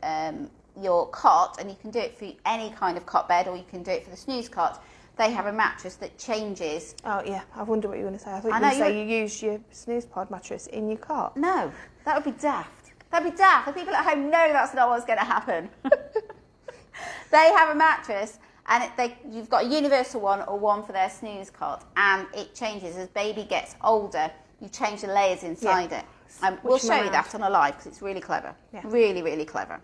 your cot, and you can do it for any kind of cot bed, or you can do it for the Snooze cot, they have a mattress that changes. Oh yeah, I wonder what you were going to say. I thought you were going to say you use your Snuzpod mattress in your cart. No, that would be daft. That'd be daft. The people at home know that's not what's going to happen. They have a mattress, and you've got a universal one or one for their Snooze cot, and it changes as baby gets older. You change the layers inside it. We'll show you that on a live because it's really clever. Yeah. Really, really clever.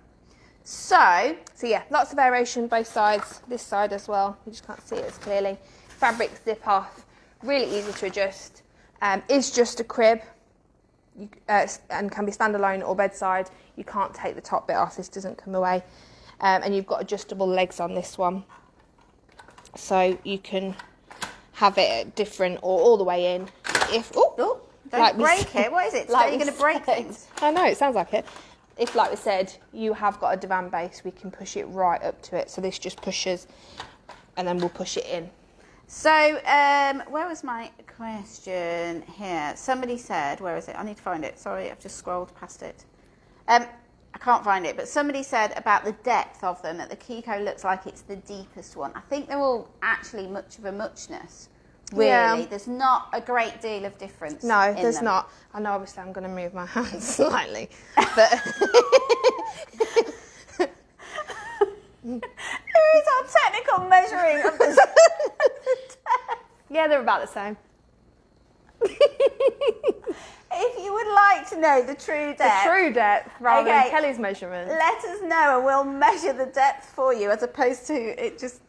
So yeah, lots of variation both sides. This side as well. You just can't see it as clearly. Fabrics zip off. Really easy to adjust. Is just a crib. And can be standalone or bedside. You can't take the top bit off. This doesn't come away. And you've got adjustable legs on this one. So you can have it at different or all the way in. Don't break it. What is it? Like you're going to break things. I know, it sounds like it. If, like we said, you have got a divan base, we can push it right up to it. So this just pushes, and then we'll push it in. So, where was my question here? Somebody said, where is it? I need to find it. Sorry, I've just scrolled past it. I can't find it, but somebody said about the depth of them, that the Chicco looks like it's the deepest one. I think they're all actually much of a muchness. Really, yeah. There's not a great deal of difference. No, there's not. I know, obviously, I'm going to move my hands slightly, but who is our technical measuring of this? Yeah, they're about the same. If you would like to know the true depth, rather than Kelly's measurement, let us know and we'll measure the depth for you, as opposed to it just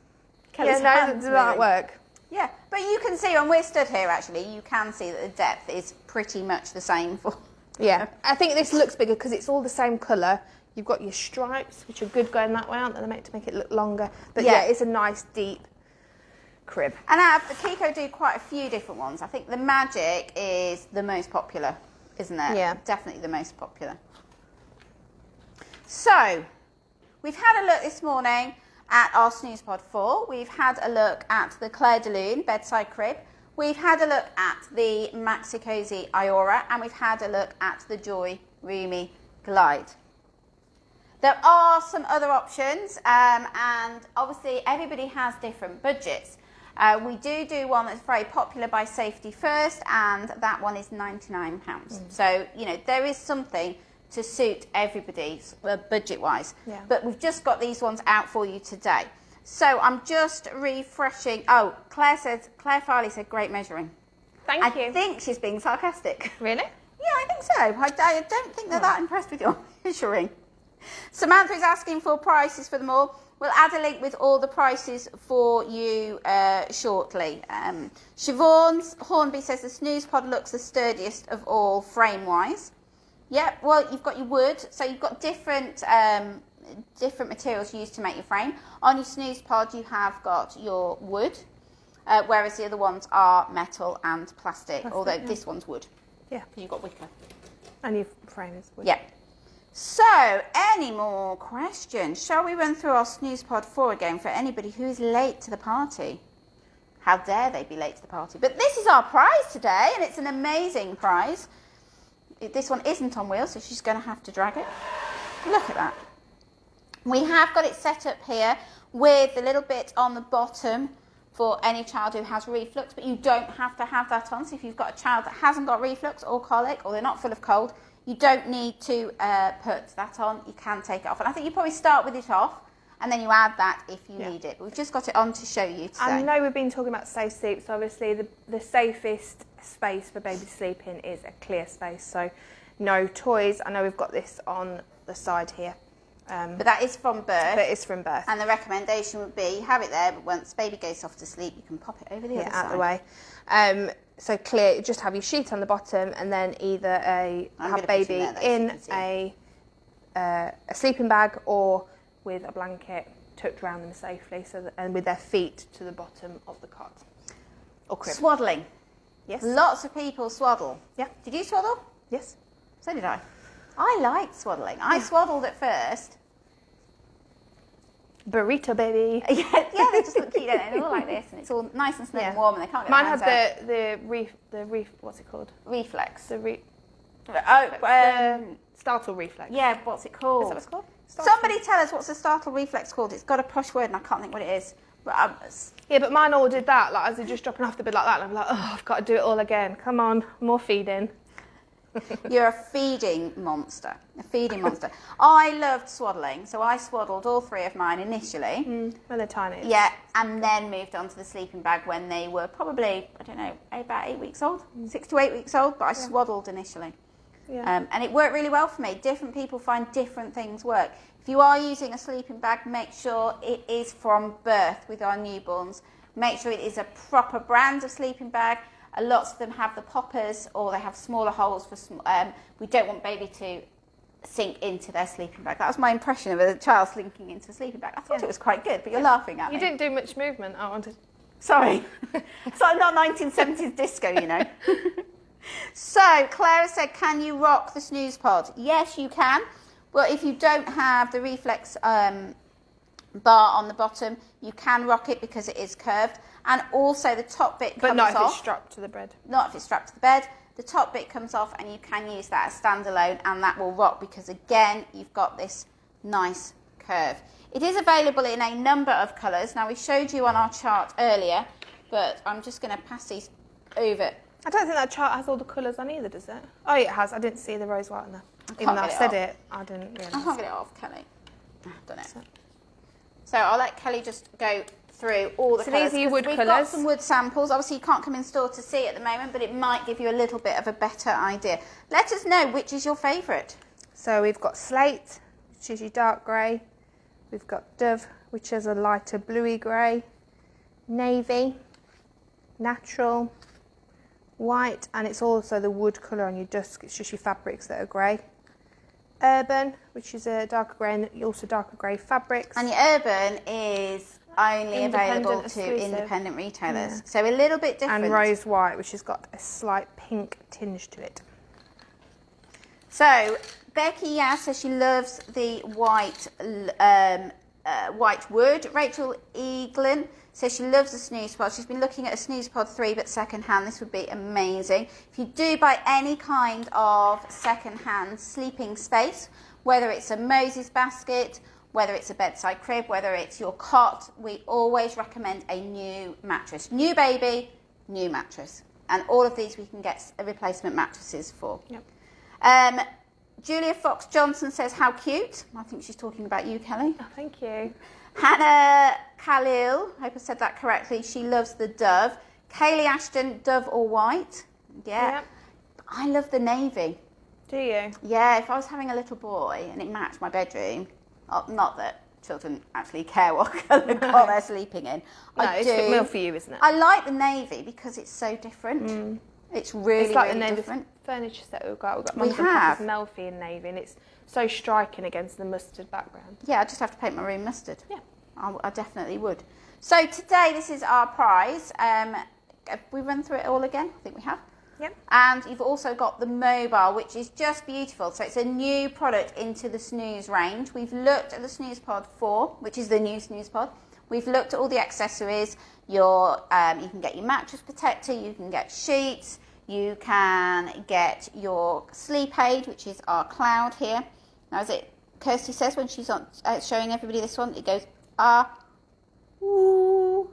Kelly's hands. Does that work? Yeah, but you can see when we're stood here, actually, you can see that the depth is pretty much the same for. Yeah, I think this looks bigger because it's all the same colour. You've got your stripes, which are good going that way, aren't they? They're meant to make it look longer. But yeah, it's a nice deep crib. And the Chicco do quite a few different ones. I think the Magic is the most popular, isn't it? Yeah. Definitely the most popular. So, we've had a look this morning at our Snuzpod 4. We've had a look at the Clair de Lune bedside crib. We've had a look at the Maxi-Cosi Iora, and we've had a look at the Joy Roomie Glide. There are some other options, and obviously everybody has different budgets. We do one that's very popular by Safety First, and that one is £99. So, you know, there is something to suit everybody's budget-wise. Yeah. But we've just got these ones out for you today. So I'm just refreshing. Oh, Claire Farley said great measuring. Thank you. I think she's being sarcastic. Really? Yeah, I think so. I don't think they're that impressed with your measuring. Samantha is asking for prices for them all. We'll add a link with all the prices for you shortly. Siobhan Hornby says the Snuzpod looks the sturdiest of all frame-wise. Yeah, well, you've got your wood, so you've got different materials used to make your frame. On your Snuzpod, you have got your wood, whereas the other ones are metal and plastic, although this one's wood. Yeah. Because you've got wicker. And your frame is wood. Yeah. So, any more questions? Shall we run through our Snuzpod 4 again for anybody who is late to the party? How dare they be late to the party? But this is our prize today, and it's an amazing prize. This one isn't on wheels, so she's going to have to drag it. Look at that. We have got it set up here with a little bit on the bottom for any child who has reflux, but you don't have to have that on. So if you've got a child that hasn't got reflux or colic, or they're not full of cold, you don't need to put that on. You can take it off. And I think you probably start with it off, and then you add that if you need it. But we've just got it on to show you today. I know we've been talking about safe sleep, so obviously the safest space for baby to sleep in is a clear space. So no toys. I know we've got this on the side here. But that is from birth. But it's from birth. And the recommendation would be have it there, but once baby goes off to sleep, you can pop it over the other side. Out the way. So clear, just have your sheet on the bottom, and then either have baby in a sleeping bag or with a blanket tucked around them safely, and with their feet to the bottom of the cot or crib. Swaddling. Yes. Lots of people swaddle. Yeah. Did you swaddle? Yes. So did I. I liked swaddling. I swaddled at first. Burrito baby. Yeah, they just look cute, don't they? They look like this, and it's all nice and snug and warm, and they can't get Mine their had hands out. the reef. What's it called? Reflex. Startle reflex. Yeah, what's it called? Is that what it's called? Somebody tell us what's the startle reflex called. It's got a posh word, and I can't think what it is. But, yeah, but mine all did that. Like as they're just dropping off the bed like that, and I'm like, oh, I've got to do it all again. Come on, more feeding. You're a feeding monster. A feeding monster. I loved swaddling, so I swaddled all three of mine initially. When they're tiny. Yeah, and then moved on to the sleeping bag when they were probably, I don't know, about 8 weeks old, 6 to 8 weeks old, but I swaddled initially. Yeah. And it worked really well for me. Different people find different things work. If you are using a sleeping bag, make sure it is from birth with our newborns. Make sure it is a proper brand of sleeping bag. Lots of them have the poppers, or they have smaller holes for. We don't want baby to sink into their sleeping bag. That was my impression of a child slinking into a sleeping bag. I thought it was quite good, but you're laughing at me. You didn't do much movement. I wanted. Sorry, it's like not 1970s disco, you know. So Clara said, "Can you rock the Snuzpod?" Yes, you can. Well, if you don't have the reflex bar on the bottom, you can rock it because it is curved. And also the top bit comes off. But not if it's strapped to the bed. Not if it's strapped to the bed. The top bit comes off, and you can use that as standalone, and that will rock because, again, you've got this nice curve. It is available in a number of colours. Now, we showed you on our chart earlier, but I'm just going to pass these over. I don't think that chart has all the colours on either, does it? Oh, yeah, it has. I didn't see the rose white on there. Even though I said it, I didn't realise. I can't get it off, Kelly. I've done it. So I'll let Kelly just go through all the colours. These are your wood colours. We've got some wood samples. Obviously, you can't come in store to see at the moment, but it might give you a little bit of a better idea. Let us know which is your favourite. So we've got slate, which is your dark grey. We've got dove, which is a lighter bluey grey. Navy, natural, white, and it's also the wood colour on your dusk. It's just your fabrics that are grey. Urban, which is a darker grey, and also darker grey fabrics. And your urban is only available to independent retailers. Yeah. So a little bit different. And rose white, which has got a slight pink tinge to it. So Becky says she loves the white white wood. Rachel Eaglin says she loves the Snuzpod. She's been looking at a Snuzpod 3 but second hand. This would be amazing. If you do buy any kind of second hand sleeping space, whether it's a Moses basket, whether it's a bedside crib, whether it's your cot, we always recommend a new mattress. New baby, new mattress. And all of these we can get replacement mattresses for. Yep. Julia Fox Johnson says, how cute. I think she's talking about you, Kelly. Oh, thank you. Hannah Khalil, I hope I said that correctly. She loves the dove. Kaylee Ashton, dove or white. Yeah. Yep. I love the navy. Do you? Yeah, if I was having a little boy and it matched my bedroom, not that children actually care what colour they're sleeping in. No, it's more for you, isn't it? I like the navy because it's so different. It's really, like really the different. Furniture set we've got. We have Melfi in navy, and it's so striking against the mustard background. Yeah, I just have to paint my room mustard. Yeah, I definitely would. So today, this is our prize. Have we run through it all again? I think we have. Yep. And you've also got the mobile, which is just beautiful. So it's a new product into the Snooze range. We've looked at the Snuzpod 4, which is the new Snuzpod. We've looked at all the accessories. You can get your mattress protector, you can get sheets, you can get your sleep aid, which is our cloud here. Now, as Kirsty says when she's on showing everybody this one, it goes ooh,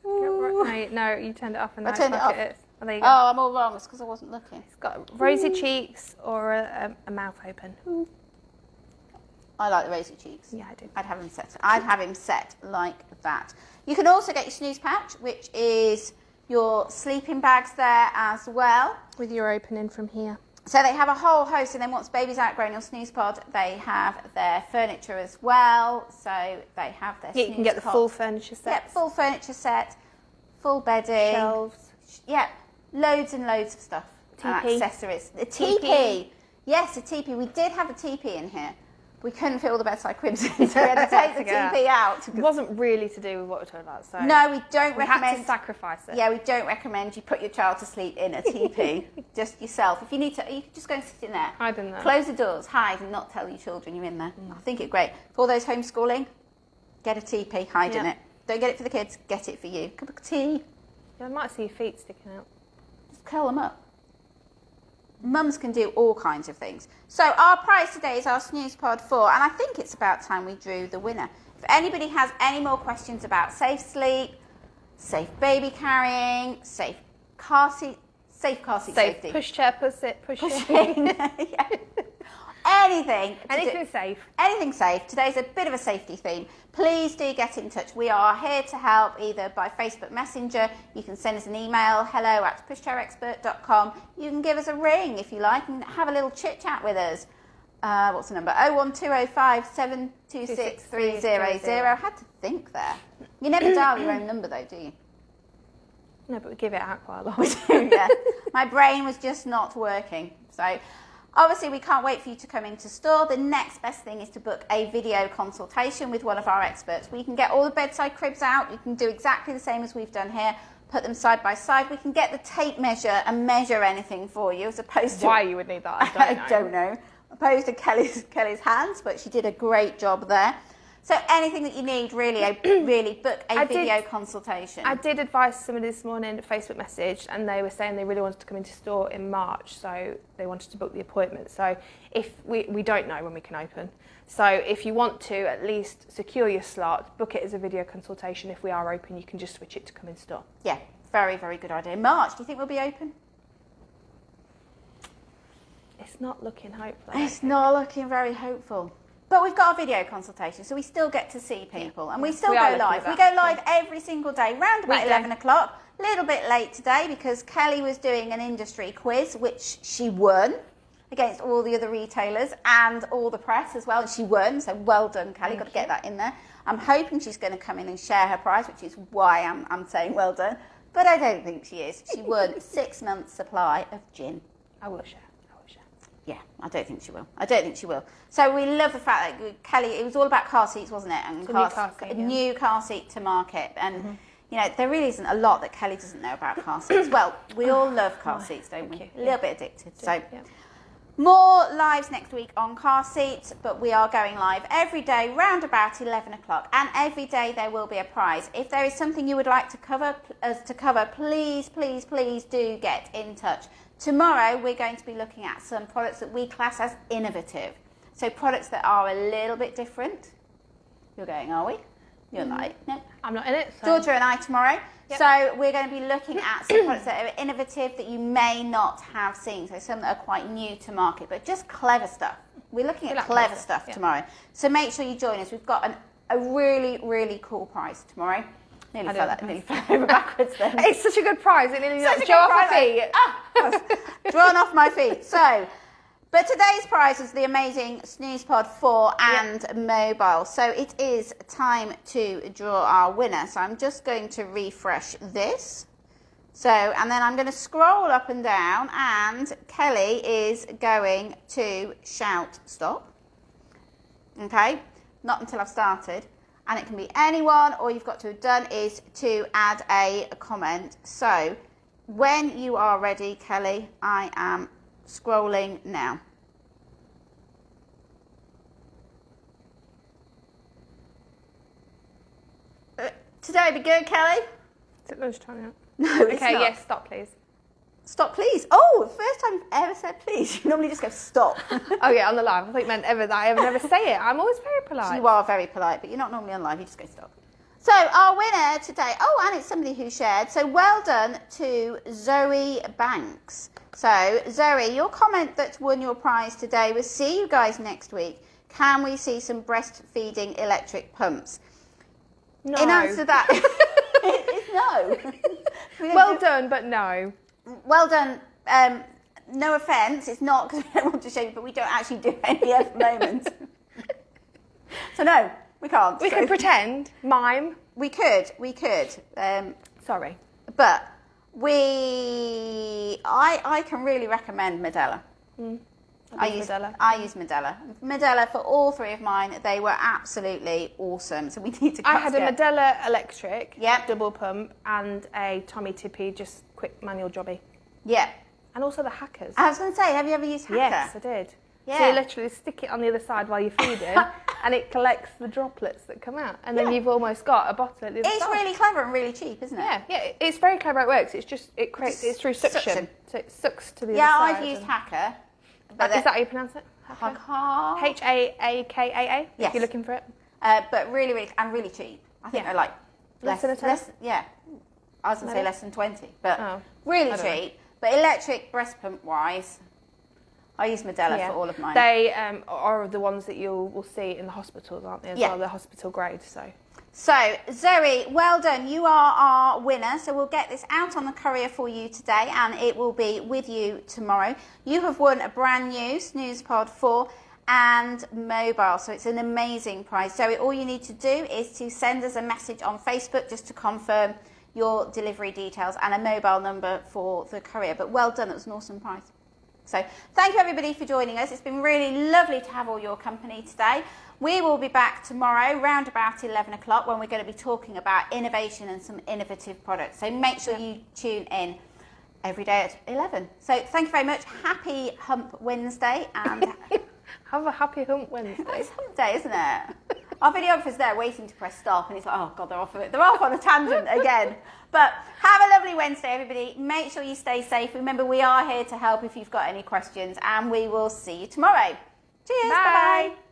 ooh. No, you turned it off and I turned it off. Oh, there you go. Oh, I'm all wrong. It's because I wasn't looking. It's got rosy cheeks or a mouth open. Ooh. I like the rosy cheeks. Yeah, I do. I'd have him set like that. You can also get your snooze pouch, which is your sleeping bags there as well. With your opening from here. So they have a whole host, and then once baby's outgrown your Snuzpod, they have their furniture as well. So they have their you can get the full furniture set. Yep, full furniture set, full bedding. Shelves. Yep, loads and loads of stuff. Teepee. And accessories. A teepee. Yes, a teepee. We did have a teepee in here. we couldn't fit all the bedside cribs in, so we had to take the TP out. It wasn't really to do with what we're talking about, so... No, we don't we recommend... had to sacrifice it. Yeah, we don't recommend you put your child to sleep in a TP, just yourself. If you need to, you can just go and sit in there. Hide in there. Close the doors, hide, and not tell your children you're in there. I think it's great. For all those homeschooling, get a TP, hide in it. Don't get it for the kids, get it for you. Cup of tea. Yeah, I might see your feet sticking out. Just curl them up. Mums can do all kinds of things. So our prize today is our Snuzpod 4, and I think it's about time we drew the winner. If anybody has any more questions about safe sleep, safe baby carrying, safe car seat safety. Pushchair, pushing. Yeah. Anything safe. Anything safe. Today's a bit of a safety theme. Please do get in touch. We are here to help either by Facebook Messenger. You can send us an email, hello@pushchairexpert.com. You can give us a ring if you like and have a little chit chat with us. What's the number? 01205 726 300. I had to think there. You never dial your own number though, do you? No, but we give it out quite a lot. We do, yeah. My brain was just not working. So obviously we can't wait for you to come into store. The next best thing is to book a video consultation with one of our experts. We can get all the bedside cribs out. You can do exactly the same as we've done here. Put them side by side. We can get the tape measure and measure anything for you as opposed to... Why you would need that, I don't know. Opposed to Kelly's hands, but she did a great job there. So anything that you need, really book a video consultation. I did advise somebody this morning, a Facebook message, and they were saying they really wanted to come into store in March, so they wanted to book the appointment. So if we don't know when we can open. So if you want to at least secure your slot, book it as a video consultation. If we are open, you can just switch it to come in store. Yeah, very, very good idea. March, do you think we'll be open? It's not looking hopeful. It's not looking very hopeful. But we've got our video consultation, so we still get to see people. And we still go live. We go live every single day, round about 11 o'clock. A little bit late today because Kelly was doing an industry quiz, which she won against all the other retailers and all the press as well. And she won, so well done, Kelly. Got to get that in there. I'm hoping she's going to come in and share her prize, which is why I'm saying well done. But I don't think she is. She won 6 months' supply of gin. I will share. Yeah, I don't think she will. So we love the fact that Kelly, it was all about car seats, wasn't it? And new car seat to market. And, you know, there really isn't a lot that Kelly doesn't know about car seats. Well, we all love car seats, don't we? A little bit addicted. So more lives next week on car seats, but we are going live every day round about 11 o'clock. And every day there will be a prize. If there is something you would like to cover, please do get in touch. Tomorrow we're going to be looking at some products that we class as innovative. So products that are a little bit different. You're going, are we? You're not. No. I'm not in it. So. Georgia and I tomorrow. Yep. So we're going to be looking at some products that are innovative that you may not have seen. So some that are quite new to market, but just clever stuff. We're looking at clever stuff tomorrow. So make sure you join us. We've got a really, really cool prize tomorrow. Nearly fell over backwards then. It's such a good prize. It nearly show off my feet. Drawn off my feet. So, but today's prize was the amazing Snuzpod 4 and mobile. So it is time to draw our winner. So I'm just going to refresh this. So, and then I'm going to scroll up and down, and Kelly is going to shout stop. Okay, not until I've started. And it can be anyone. All you've got to have done is to add a comment. So when you are ready, Kelly, I am scrolling now. Today be good, Kelly? Is it lunchtime yet? No, it's okay, not. yes, stop please. Stop please. Oh, first time I've ever said please. You normally just go stop. Oh yeah, on the live. I thought you meant ever that I ever never say it. I'm always very polite. You are very polite, but you're not normally on live. You just go stop. So our winner today, and it's somebody who shared. So well done to Zoe Banks. So Zoe, your comment that won your prize today was see you guys next week. Can we see some breastfeeding electric pumps? No. In answer to that, it's no. Well done, but no. Well done. No offence, it's not because we don't want to show you, but we don't actually do any at the moment. So no, we can't. We could pretend, mime. We could. Sorry. But I can really recommend Medela. I use Medela. Medela for all three of mine. They were absolutely awesome. So we need to. I had a Medela electric, Yep. double pump, and a Tommy Tippy, just quick manual jobby. Yeah. And also the Hackers. I was going to say, have you ever used Hacker? Yes, I did. Yeah. So you literally stick it on the other side while you're feeding, and it collects the droplets that come out, and then you've almost got a bottle at the other side. It's really clever and really cheap, isn't it? Yeah, it's very clever how it works. It's just, it's through suction. So it sucks to the other Yeah, side. I've used Hacker. Is that how you pronounce it? Hacker. H-A-A-K-A-A, Yes. if you're looking for it. But really, and really cheap. I think they're like Less than a tenner? yeah. I was going to say less than 20, but I really don't know. cheap. But electric breast pump wise, I use Medela for all of mine. They are the ones that will see in the hospitals, aren't they, as well? They're hospital grade, so. So, Zoe, well done. You are our winner. So we'll get this out on the courier for you today and it will be with you tomorrow. You have won a brand new Snuzpod 4 and mobile. So it's an amazing prize. Zoe, all you need to do is to send us a message on Facebook just to confirm your delivery details and a mobile number for the courier. But well done. It was an awesome prize. So thank you everybody for joining us. It's been really lovely to have all your company today. We will be back tomorrow round about 11 o'clock when we're going to be talking about innovation and some innovative products. So make sure you tune in every day at 11. So thank you very much. Happy Hump Wednesday and have a happy Hump Wednesday. It's Hump Day, isn't it? Our videographer's there waiting to press stop and he's like, oh God, they're off of it. They're off on a tangent again. But have a lovely Wednesday, everybody. Make sure you stay safe. Remember, we are here to help if you've got any questions and we will see you tomorrow. Cheers. Bye. Bye-bye.